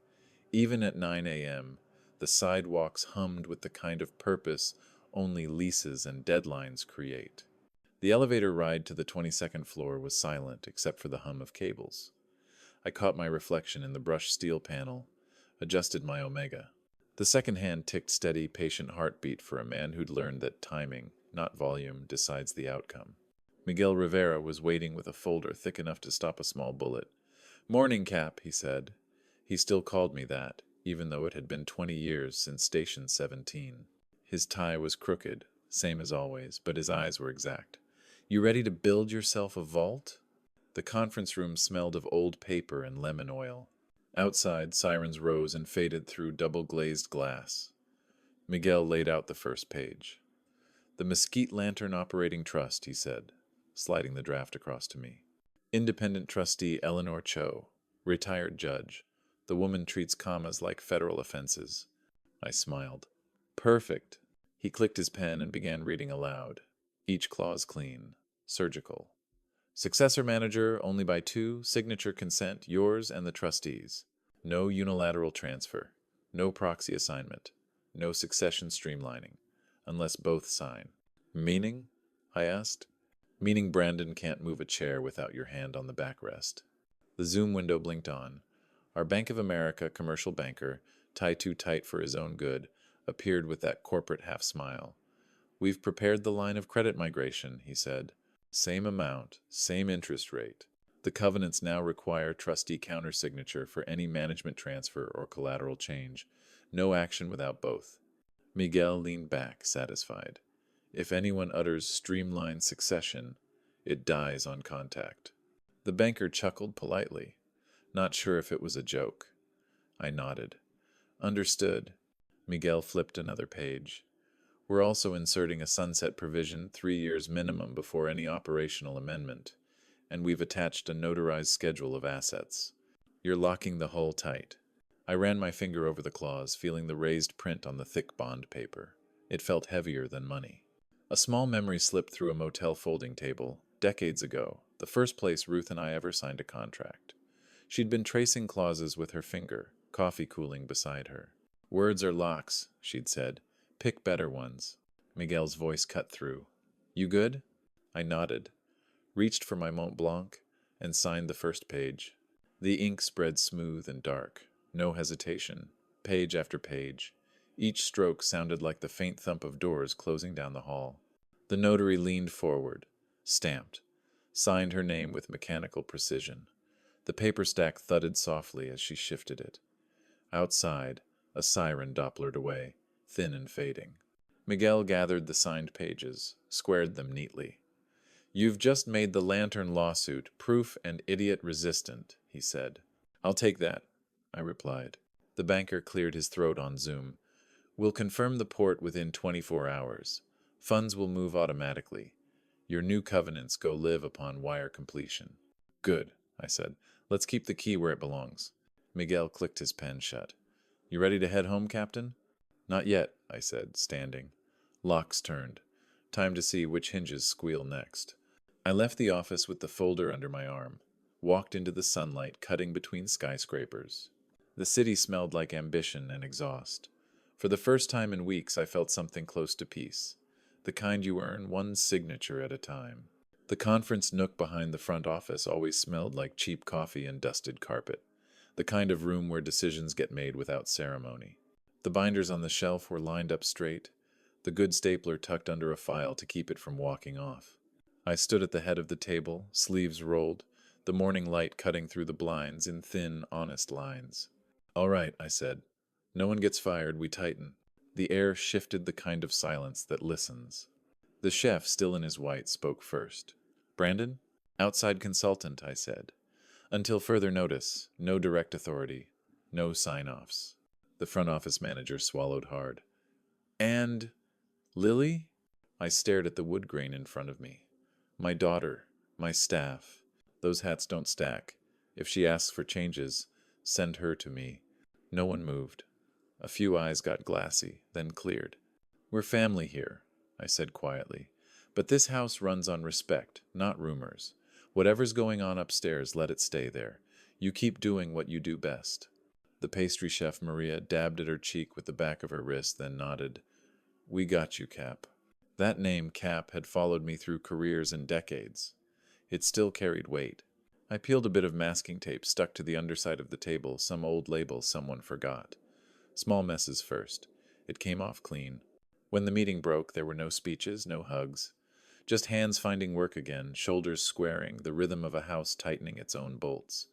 Even at 9 a.m., the sidewalks hummed with the kind of purpose only leases and deadlines create. The elevator ride to the 22nd floor was silent except for the hum of cables. I caught my reflection in the brushed steel panel, adjusted my omega. The second hand ticked steady, patient heartbeat for a man who'd learned that timing, not volume, decides the outcome. Miguel Rivera was waiting with a folder thick enough to stop a small bullet. "Morning, Cap," he said. He still called me that, even though it had been 20 years since Station 17. His tie was crooked, same as always, but his eyes were exact. "You ready to build yourself a vault?" The conference room smelled of old paper and lemon oil. Outside, sirens rose and faded through double-glazed glass. Miguel laid out the first page. "The Mesquite Lantern Operating Trust," he said, sliding the draft across to me. "Independent trustee Eleanor Cho, retired judge. The woman treats commas like federal offenses." I smiled. "Perfect." He clicked his pen and began reading aloud. Each clause clean, surgical. "Successor manager only by 2, signature consent, yours and the trustees. No unilateral transfer. No proxy assignment. No succession streamlining. Unless both sign." "Meaning?" I asked. "Meaning Brandon can't move a chair without your hand on the backrest." The Zoom window blinked on. Our Bank of America commercial banker, tie too tight for his own good, appeared with that corporate half-smile. "We've prepared the line of credit migration," he said. "Same amount, same interest rate. The covenants now require trustee countersignature for any management transfer or collateral change. No action without both." Miguel leaned back, satisfied. If anyone utters streamlined succession, it dies on contact. The banker chuckled politely, not sure if it was a joke. I nodded. "Understood." Miguel flipped another page. "We're also inserting a sunset provision 3 years minimum before any operational amendment, and we've attached a notarized schedule of assets. You're locking the hull tight." I ran my finger over the clause, feeling the raised print on the thick bond paper. It felt heavier than money. A small memory slipped through a motel folding table, decades ago, the first place Ruth and I ever signed a contract. She'd been tracing clauses with her finger, coffee cooling beside her. "Words are locks," she'd said. "Pick better ones." Miguel's voice cut through. "You good?" I nodded, reached for my Mont Blanc, and signed the first page. The ink spread smooth and dark. No hesitation. Page after page. Each stroke sounded like the faint thump of doors closing down the hall. The notary leaned forward, stamped, signed her name with mechanical precision. The paper stack thudded softly as she shifted it. Outside, a siren Dopplered away, thin and fading. Miguel gathered the signed pages, squared them neatly. "You've just made the Lantern lawsuit proof and idiot resistant," he said. "I'll take that," I replied. The banker cleared his throat on Zoom. "We'll confirm the port within 24 hours. Funds will move automatically. Your new covenants go live upon wire completion." "Good," I said. "Let's keep the key where it belongs." Miguel clicked his pen shut. "You ready to head home, Captain?" "Not yet," I said, standing. Locks turned. Time to see which hinges squeal next. I left the office with the folder under my arm, walked into the sunlight cutting between skyscrapers. The city smelled like ambition and exhaust. For the first time in weeks, I felt something close to peace, the kind you earn one signature at a time. The conference nook behind the front office always smelled like cheap coffee and dusted carpet, the kind of room where decisions get made without ceremony. The binders on the shelf were lined up straight, the good stapler tucked under a file to keep it from walking off. I stood at the head of the table, sleeves rolled, the morning light cutting through the blinds in thin, honest lines. "All right," I said. "No one gets fired, we tighten." The air shifted the kind of silence that listens. The chef, still in his white, spoke first. "Brandon?" "Outside consultant," I said. "Until further notice, no direct authority, no sign-offs." The front office manager swallowed hard. "And Lily?" I stared at the wood grain in front of me. "My daughter, my staff. Those hats don't stack. If she asks for changes, send her to me." No one moved. A few eyes got glassy, then cleared. "We're family here," I said quietly. "But this house runs on respect, not rumors. Whatever's going on upstairs, let it stay there. You keep doing what you do best." The pastry chef Maria dabbed at her cheek with the back of her wrist, then nodded. "We got you, Cap." That name, Cap, had followed me through careers and decades. It still carried weight. I peeled a bit of masking tape stuck to the underside of the table, some old label someone forgot. Small messes first. It came off clean. When the meeting broke, there were no speeches, no hugs. Just hands finding work again, shoulders squaring, the rhythm of a house tightening its own bolts.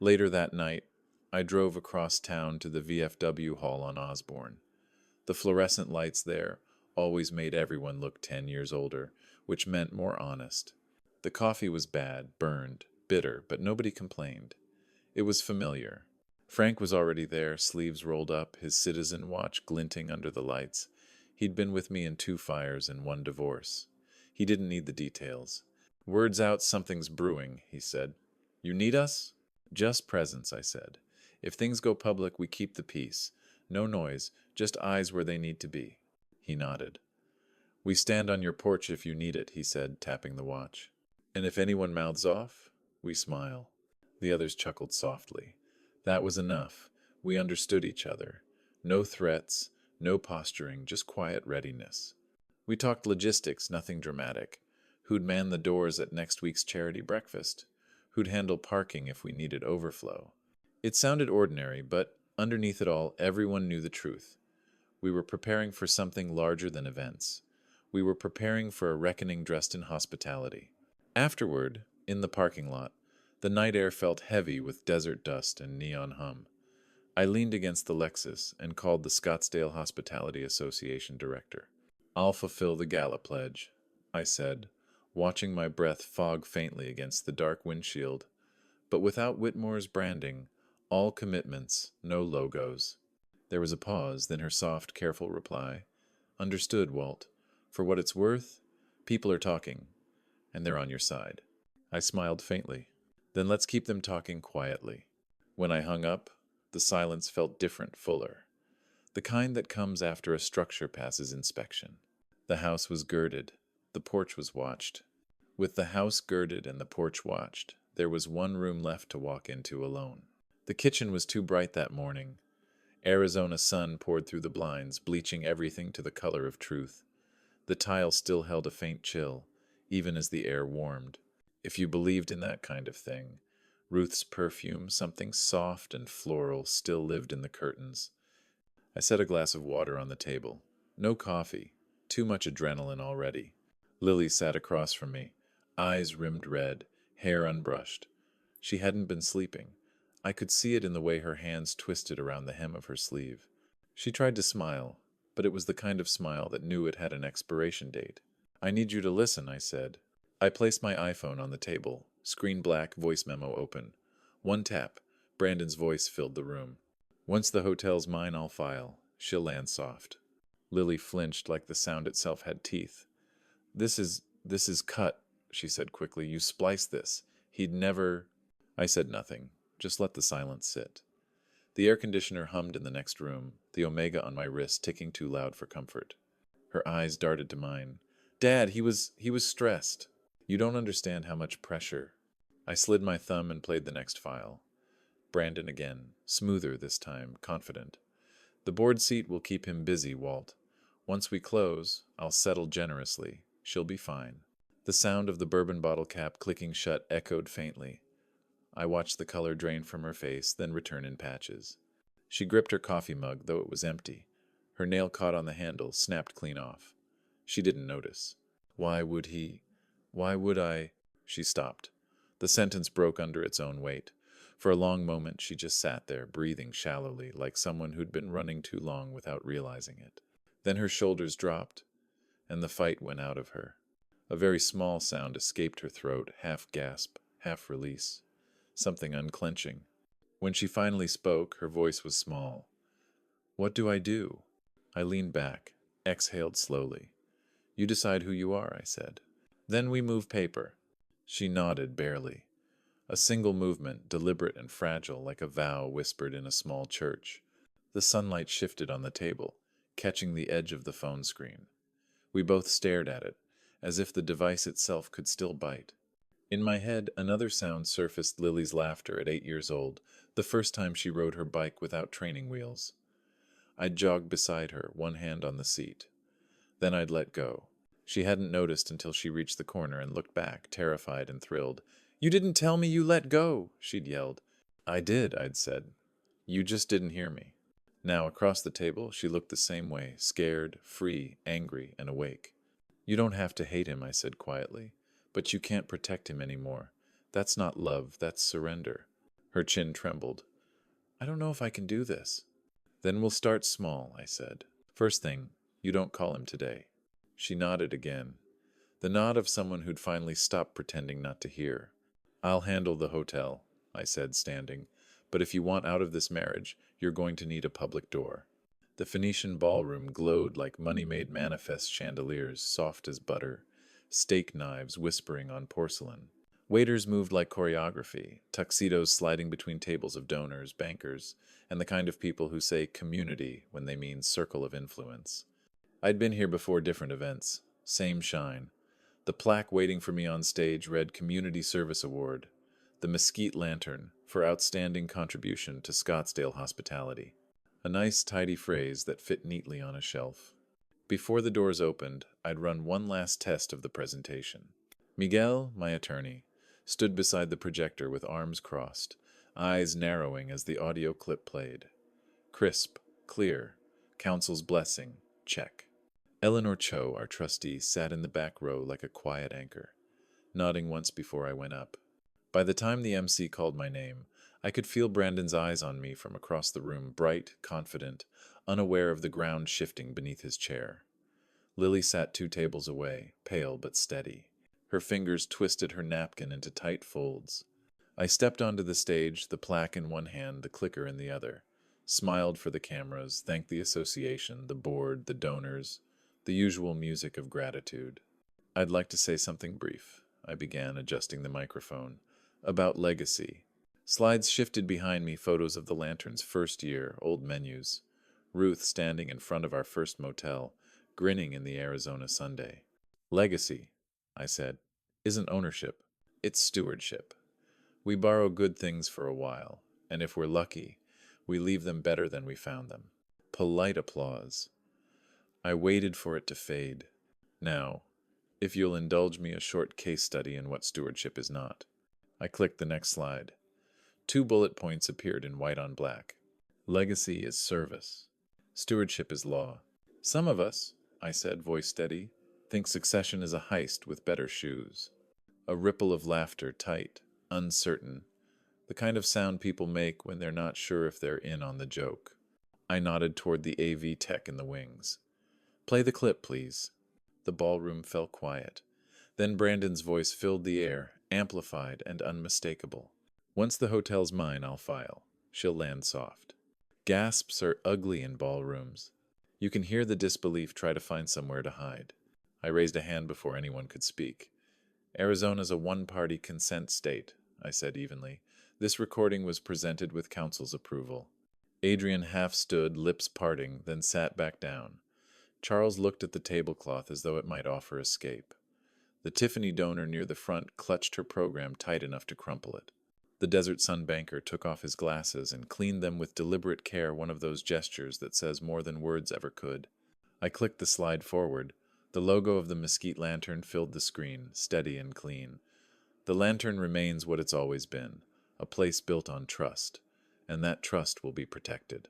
Later that night, I drove across town to the VFW hall on Osborne. The fluorescent lights there always made everyone look 10 years older, which meant more honest. The coffee was bad, burned, bitter, but nobody complained. It was familiar. Frank was already there, sleeves rolled up, his citizen watch glinting under the lights. He'd been with me in 2 fires and 1 divorce. He didn't need the details. "Word's out something's brewing," he said. "You need us?" "Just presence," I said. "If things go public, we keep the peace. No noise, just eyes where they need to be." He nodded. "We stand on your porch if you need it," he said, tapping the watch. "And if anyone mouths off, we smile." The others chuckled softly. That was enough. We understood each other. No threats, no posturing, just quiet readiness. We talked logistics, nothing dramatic. Who'd man the doors at next week's charity breakfast? Who'd handle parking if we needed overflow? It sounded ordinary, but underneath it all, everyone knew the truth. We were preparing for something larger than events. We were preparing for a reckoning dressed in hospitality. Afterward, in the parking lot, the night air felt heavy with desert dust and neon hum. I leaned against the Lexus and called the Scottsdale Hospitality Association director. "I'll fulfill the gala pledge," I said, watching my breath fog faintly against the dark windshield. But without Whitmore's branding, all commitments, no logos. There was a pause, then her soft, careful reply. "Understood, Walt. For what it's worth, people are talking, and they're on your side." I smiled faintly. "Then let's keep them talking quietly." When I hung up, the silence felt different, fuller. The kind that comes after a structure passes inspection. The house was girded. The porch was watched. With the house girded and the porch watched, there was 1 room left to walk into alone. The kitchen was too bright that morning. Arizona sun poured through the blinds, bleaching everything to the color of truth. The tile still held a faint chill, even as the air warmed. If you believed in that kind of thing, Ruth's perfume, something soft and floral, still lived in the curtains. I set a glass of water on the table. No coffee. Too much adrenaline already. Lily sat across from me, eyes rimmed red, hair unbrushed. She hadn't been sleeping. I could see it in the way her hands twisted around the hem of her sleeve. She tried to smile, but it was the kind of smile that knew it had an expiration date. "I need you to listen," I said. I placed my iPhone on the table, screen black, voice memo open. 1 tap. Brandon's voice filled the room. "Once the hotel's mine, I'll file. She'll land soft." Lily flinched like the sound itself had teeth. This is cut," she said quickly. "You spliced this. He'd never—" I said nothing. Just let the silence sit. The air conditioner hummed in the next room, the Omega on my wrist ticking too loud for comfort. Her eyes darted to mine. "Dad, he was stressed. You don't understand how much pressure." I slid my thumb and played the next file. Brandon again, smoother this time, confident. "The board seat will keep him busy, Walt. Once we close, I'll settle generously. She'll be fine." The sound of the bourbon bottle cap clicking shut echoed faintly. I watched the color drain from her face, then return in patches. She gripped her coffee mug, though it was empty. Her nail caught on the handle, snapped clean off. She didn't notice. Why would I? She stopped. The sentence broke under its own weight. For a long moment, she just sat there, breathing shallowly, like someone who'd been running too long without realizing it. Then her shoulders dropped, and the fight went out of her. A very small sound escaped her throat, half gasp, half release. Something unclenching. When she finally spoke, her voice was small. "What do I do?" I leaned back, exhaled slowly. "You decide who you are," I said. "Then we move paper." She nodded barely. A single movement, deliberate and fragile, like a vow whispered in a small church. The sunlight shifted on the table, catching the edge of the phone screen. We both stared at it, as if the device itself could still bite. In my head, another sound surfaced: Lily's laughter at 8 years old, the first time she rode her bike without training wheels. I'd jog beside her, one hand on the seat. Then I'd let go. She hadn't noticed until she reached the corner and looked back, terrified and thrilled. "You didn't tell me you let go," she'd yelled. "I did," I'd said. "You just didn't hear me." Now, across the table, she looked the same way, scared, free, angry, and awake. "You don't have to hate him," I said quietly, "but you can't protect him anymore. That's not love, that's surrender." Her chin trembled. "I don't know if I can do this." "Then we'll start small," I said. "First thing, you don't call him today." She nodded again, the nod of someone who'd finally stopped pretending not to hear. "I'll handle the hotel," I said, standing. "But if you want out of this marriage, you're going to need a public door." The Phoenician ballroom glowed like money-made manifest chandeliers, soft as butter, steak knives whispering on porcelain. Waiters moved like choreography, tuxedos sliding between tables of donors, bankers, and the kind of people who say community when they mean circle of influence. I'd been here before different events. Same shine. The plaque waiting for me on stage read Community Service Award, the Mesquite Lantern, for outstanding contribution to Scottsdale hospitality. A nice, tidy phrase that fit neatly on a shelf. Before the doors opened, I'd run one last test of the presentation. Miguel, my attorney, stood beside the projector with arms crossed, eyes narrowing as the audio clip played. Crisp, clear, counsel's blessing, check. Eleanor Cho, our trustee, sat in the back row like a quiet anchor, nodding once before I went up. By the time the MC called my name, I could feel Brandon's eyes on me from across the room, bright, confident, unaware of the ground shifting beneath his chair. Lily sat 2 tables away, pale but steady. Her fingers twisted her napkin into tight folds. I stepped onto the stage, the plaque in one hand, the clicker in the other, smiled for the cameras, thanked the association, the board, the donors, the usual music of gratitude. "I'd like to say something brief," I began, adjusting the microphone, "about legacy." Slides shifted behind me, photos of the Lantern's first year, old menus. Ruth standing in front of our first motel, grinning in the Arizona Sunday. "Legacy," I said, "isn't ownership. It's stewardship. We borrow good things for a while, and if we're lucky, we leave them better than we found them." Polite applause. I waited for it to fade. "Now, if you'll indulge me a short case study in what stewardship is not." I clicked the next slide. 2 bullet points appeared in white on black. Legacy is service. Stewardship is law. "Some of us," I said, voice steady, "think succession is a heist with better shoes." A ripple of laughter, tight, uncertain, the kind of sound people make when they're not sure if they're in on the joke. I nodded toward the AV tech in the wings. "Play the clip, please." The ballroom fell quiet. Then Brandon's voice filled the air, amplified and unmistakable. "Once the hotel's mine, I'll file. She'll land soft." Gasps are ugly in ballrooms. You can hear the disbelief try to find somewhere to hide. I raised a hand before anyone could speak. "Arizona's a one-party consent state," I said evenly. "This recording was presented with council's approval." Adrian half stood, lips parting, then sat back down. Charles looked at the tablecloth as though it might offer escape. The Tiffany donor near the front clutched her program tight enough to crumple it. The Desert Sun banker took off his glasses and cleaned them with deliberate care, one of those gestures that says more than words ever could. I clicked the slide forward. The logo of the Mesquite Lantern filled the screen, steady and clean. The Lantern remains what it's always been, a place built on trust, and that trust will be protected.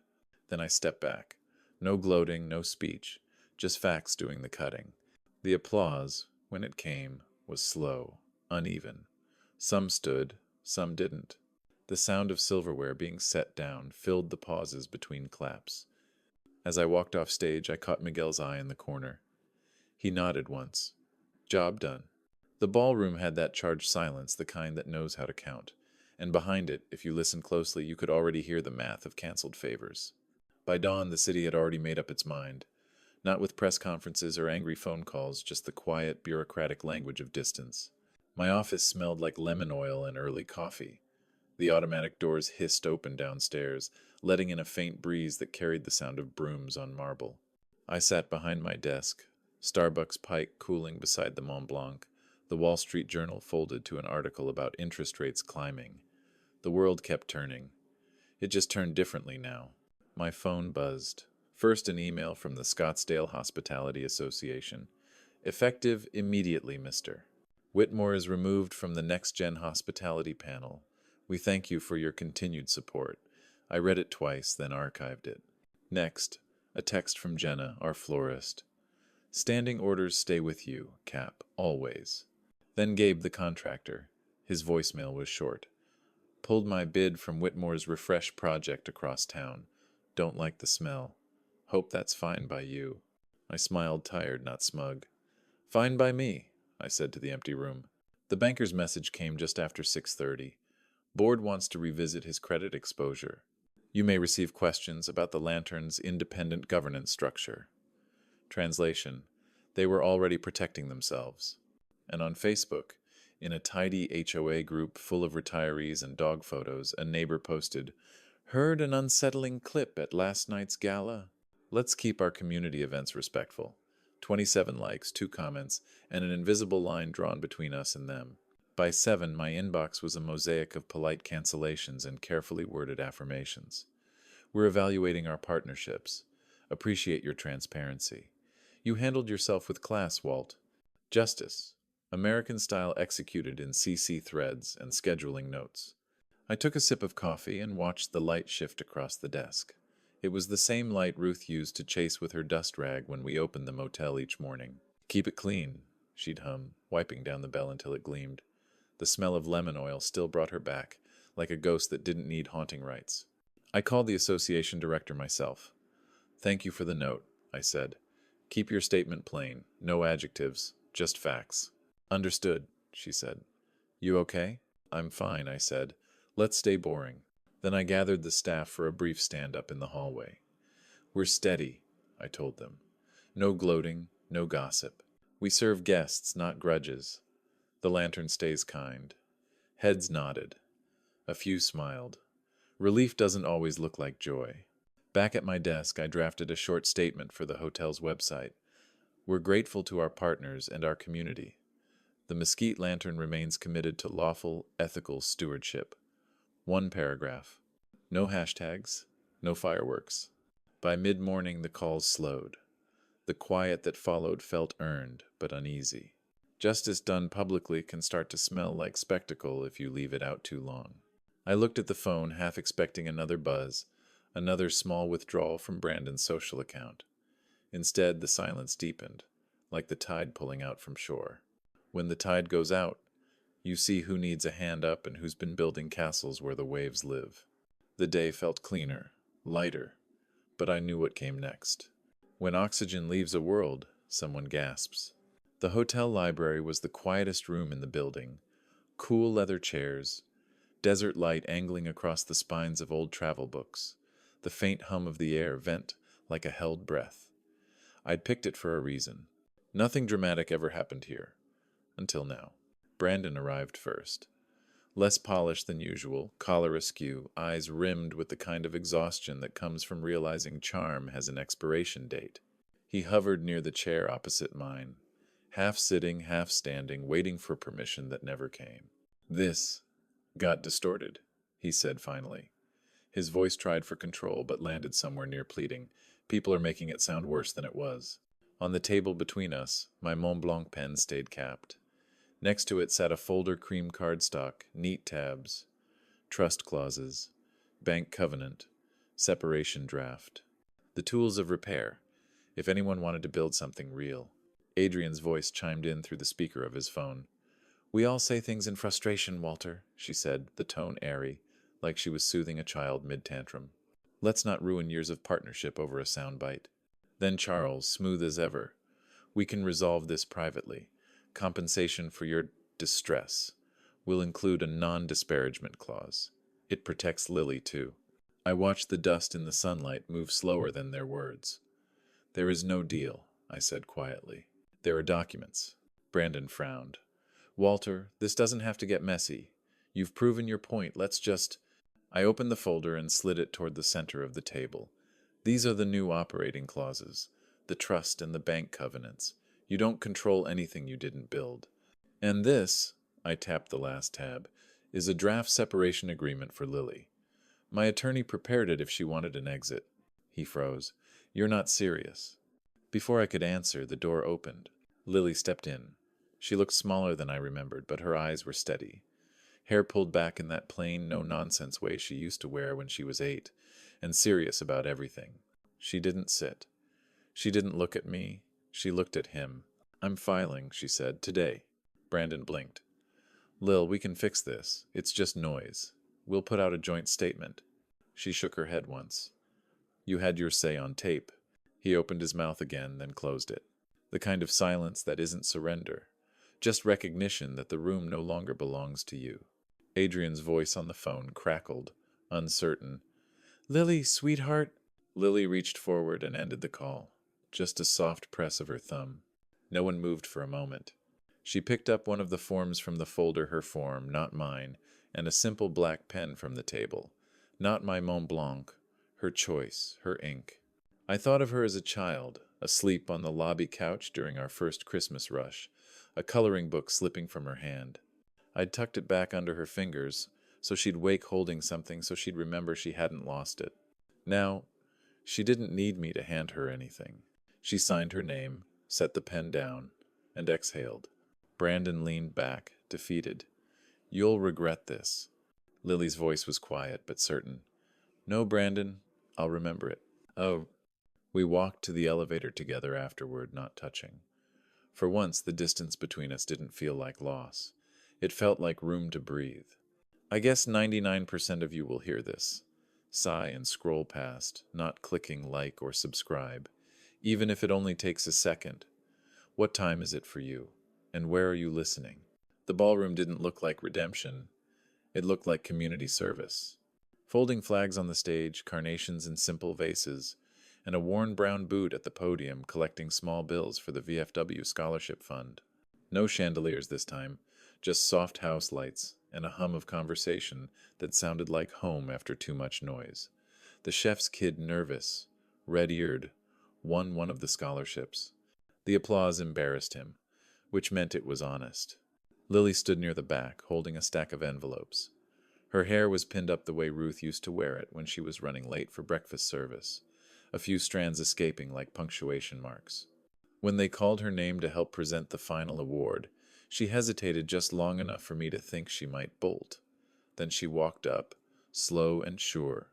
Then I stepped back. No gloating, no speech, just facts doing the cutting. The applause, when it came, was slow, uneven. Some stood, some didn't. The sound of silverware being set down filled the pauses between claps. As I walked off stage, I caught Miguel's eye in the corner. He nodded once. Job done. The ballroom had that charged silence, the kind that knows how to count. And behind it, if you listened closely, you could already hear the math of canceled favors. By dawn, the city had already made up its mind. Not with press conferences or angry phone calls, just the quiet, bureaucratic language of distance. My office smelled like lemon oil and early coffee. The automatic doors hissed open downstairs, letting in a faint breeze that carried the sound of brooms on marble. I sat behind my desk, Starbucks Pike cooling beside the Mont Blanc, the Wall Street Journal folded to an article about interest rates climbing. The world kept turning. It just turned differently now. My phone buzzed. First, an email from the Scottsdale Hospitality Association. Effective immediately, mister. Whitmore is removed from the Next Gen Hospitality panel. We thank you for your continued support. I read it twice, then archived it. Next, a text from Jenna, our florist. Standing orders stay with you, Cap, always. Then Gabe, the contractor. His voicemail was short. Pulled my bid from Whitmore's refresh project across town. Don't like the smell. Hope that's fine by you. I smiled, tired, not smug. Fine by me, I said to the empty room. The banker's message came just after 6:30. Board wants to revisit his credit exposure. You may receive questions about the Lantern's independent governance structure. Translation: they were already protecting themselves. And on Facebook, in a tidy HOA group full of retirees and dog photos, a neighbor posted, "Heard an unsettling clip at last night's gala? Let's keep our community events respectful." 27 likes, 2 comments, and an invisible line drawn between us and them. By 7, my inbox was a mosaic of polite cancellations and carefully worded affirmations. We're evaluating our partnerships. Appreciate your transparency. You handled yourself with class, Walt. Justice. American style executed in CC threads and scheduling notes. I took a sip of coffee and watched the light shift across the desk. It was the same light Ruth used to chase with her dust rag when we opened the motel each morning. Keep it clean, she'd hum, wiping down the bell until it gleamed. The smell of lemon oil still brought her back, like a ghost that didn't need haunting rites. I called the association director myself. Thank you for the note, I said. Keep your statement plain, no adjectives, just facts. Understood, she said. You okay? I'm fine, I said. Let's stay boring. Then I gathered the staff for a brief stand-up in the hallway. We're steady, I told them. No gloating, no gossip. We serve guests, not grudges. The Lantern stays kind. Heads nodded. A few smiled. Relief doesn't always look like joy. Back at my desk, I drafted a short statement for the hotel's website. We're grateful to our partners and our community. The Mesquite Lantern remains committed to lawful, ethical stewardship. 1 paragraph. No hashtags, no fireworks. By mid-morning, the calls slowed. The quiet that followed felt earned, but uneasy. Justice done publicly can start to smell like spectacle if you leave it out too long. I looked at the phone, half expecting another buzz, another small withdrawal from Brandon's social account. Instead, the silence deepened, like the tide pulling out from shore. When the tide goes out, you see who needs a hand up and who's been building castles where the waves live. The day felt cleaner, lighter, but I knew what came next. When oxygen leaves a world, someone gasps. The hotel library was the quietest room in the building. Cool leather chairs, desert light angling across the spines of old travel books, the faint hum of the air vent like a held breath. I'd picked it for a reason. Nothing dramatic ever happened here. Until now. Brandon arrived first. Less polished than usual, collar askew, eyes rimmed with the kind of exhaustion that comes from realizing charm has an expiration date. He hovered near the chair opposite mine, half sitting, half standing, waiting for permission that never came. This got distorted, he said finally. His voice tried for control, but landed somewhere near pleading. People are making it sound worse than it was. On the table between us, my Mont Blanc pen stayed capped. Next to it sat a folder cream cardstock, neat tabs, trust clauses, bank covenant, separation draft. The tools of repair, if anyone wanted to build something real. Adrian's voice chimed in through the speaker of his phone. We all say things in frustration, Walter, she said, the tone airy, like she was soothing a child mid-tantrum. Let's not ruin years of partnership over a soundbite. Then Charles, smooth as ever. We can resolve this privately. Compensation for your distress will include a non-disparagement clause. It protects Lily, too. I watched the dust in the sunlight move slower than their words. There is no deal, I said quietly. There are documents. Brandon frowned. Walter, this doesn't have to get messy. You've proven your point. Let's just... I opened the folder and slid it toward the center of the table. These are the new operating clauses, the trust and the bank covenants. You don't control anything you didn't build. And this, I tapped the last tab, is a draft separation agreement for Lily. My attorney prepared it if she wanted an exit. He froze. You're not serious. Before I could answer, the door opened. Lily stepped in. She looked smaller than I remembered, but her eyes were steady. Hair pulled back in that plain, no-nonsense way she used to wear when she was 8, and serious about everything. She didn't sit. She didn't look at me. She looked at him. "I'm filing," she said, "today." Brandon blinked. "Lil, we can fix this. It's just noise. We'll put out a joint statement." She shook her head once. "You had your say on tape." He opened his mouth again, then closed it. The kind of silence that isn't surrender. Just recognition that the room no longer belongs to you. Adrian's voice on the phone crackled, uncertain. "Lily, sweetheart." Lily reached forward and ended the call. Just a soft press of her thumb. No one moved for a moment. She picked up one of the forms from the folder, her form, not mine, and a simple black pen from the table. Not my Mont Blanc, her choice, her ink. I thought of her as a child, asleep on the lobby couch during our first Christmas rush, a coloring book slipping from her hand. I'd tucked it back under her fingers, so she'd wake holding something so she'd remember she hadn't lost it. Now, she didn't need me to hand her anything. She signed her name, set the pen down, and exhaled. Brandon leaned back, defeated. "You'll regret this." Lily's voice was quiet but certain. "No, Brandon, I'll remember it." "Oh." We walked to the elevator together afterward, not touching. For once, the distance between us didn't feel like loss. It felt like room to breathe. I guess 99% of you will hear this. Sigh and scroll past, not clicking like or subscribe, even if it only takes a second. What time is it for you? And where are you listening? The ballroom didn't look like redemption. It looked like community service. Folding flags on the stage, carnations in simple vases, and a worn brown boot at the podium collecting small bills for the VFW Scholarship Fund. No chandeliers this time, just soft house lights and a hum of conversation that sounded like home after too much noise. The chef's kid, nervous, red-eared, won one of the scholarships. The applause embarrassed him, which meant it was honest. Lily stood near the back, holding a stack of envelopes. Her hair was pinned up the way Ruth used to wear it when she was running late for breakfast service, a few strands escaping like punctuation marks. When they called her name to help present the final award, she hesitated just long enough for me to think she might bolt. Then she walked up, slow and sure,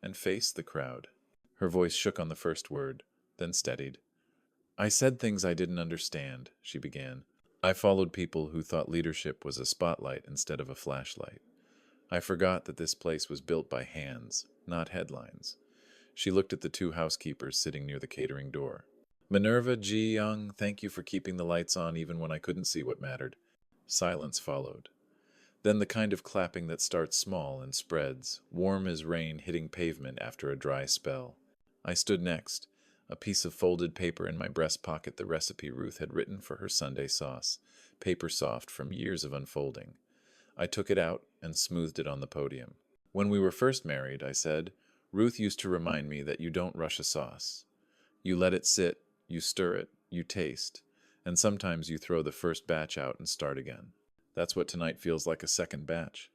and faced the crowd. Her voice shook on the first word, then steadied. "I said things I didn't understand," she began. "I followed people who thought leadership was a spotlight instead of a flashlight. I forgot that this place was built by hands, not headlines." She looked at the 2 housekeepers sitting near the catering door. "Minerva G. Young, thank you for keeping the lights on even when I couldn't see what mattered." Silence followed. Then the kind of clapping that starts small and spreads, warm as rain hitting pavement after a dry spell. I stood next, a piece of folded paper in my breast pocket, the recipe Ruth had written for her Sunday sauce, paper soft from years of unfolding. I took it out and smoothed it on the podium. "When we were first married," I said, "Ruth used to remind me that you don't rush a sauce. You let it sit, you stir it, you taste, and sometimes you throw the first batch out and start again. That's what tonight feels like, a second batch."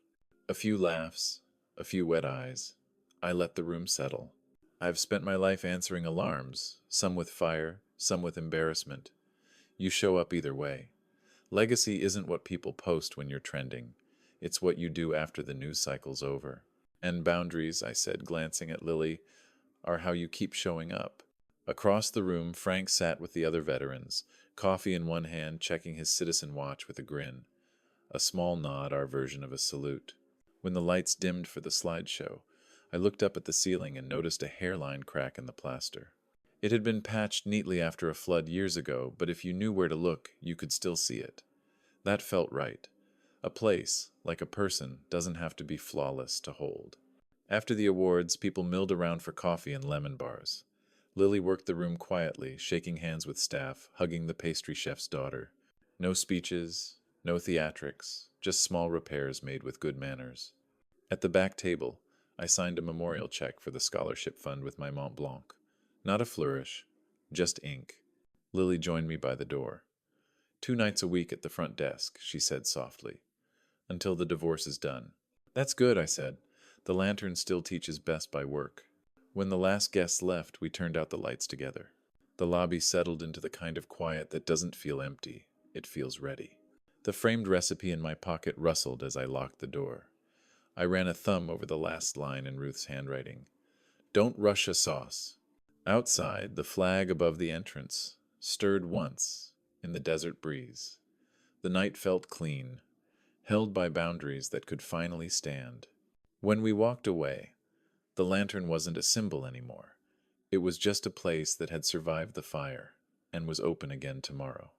A few laughs, a few wet eyes. I let the room settle. I've spent my life answering alarms, some with fire, some with embarrassment. You show up either way. Legacy isn't what people post when you're trending. It's what you do after the news cycle's over. "And boundaries," I said, glancing at Lily, "are how you keep showing up." Across the room, Frank sat with the other veterans, coffee in one hand, checking his citizen watch with a grin. A small nod, our version of a salute. When the lights dimmed for the slideshow, I looked up at the ceiling and noticed a hairline crack in the plaster. It had been patched neatly after a flood years ago, but if you knew where to look, you could still see it. That felt right. A place, like a person, doesn't have to be flawless to hold. After the awards, people milled around for coffee and lemon bars. Lily worked the room quietly, shaking hands with staff, hugging the pastry chef's daughter. No speeches, no theatrics, just small repairs made with good manners. At the back table, I signed a memorial check for the scholarship fund with my Mont Blanc. Not a flourish, just ink. Lily joined me by the door. 2 nights a week at the front desk, she said softly. Until the divorce is done. That's good, I said. The lantern still teaches best by work. When the last guests left, we turned out the lights together. The lobby settled into the kind of quiet that doesn't feel empty, it feels ready. The framed recipe in my pocket rustled as I locked the door. I ran a thumb over the last line in Ruth's handwriting. Don't rush a sauce. Outside, the flag above the entrance stirred once in the desert breeze. The night felt clean, held by boundaries that could finally stand. When we walked away, the lantern wasn't a symbol anymore. It was just a place that had survived the fire and was open again tomorrow.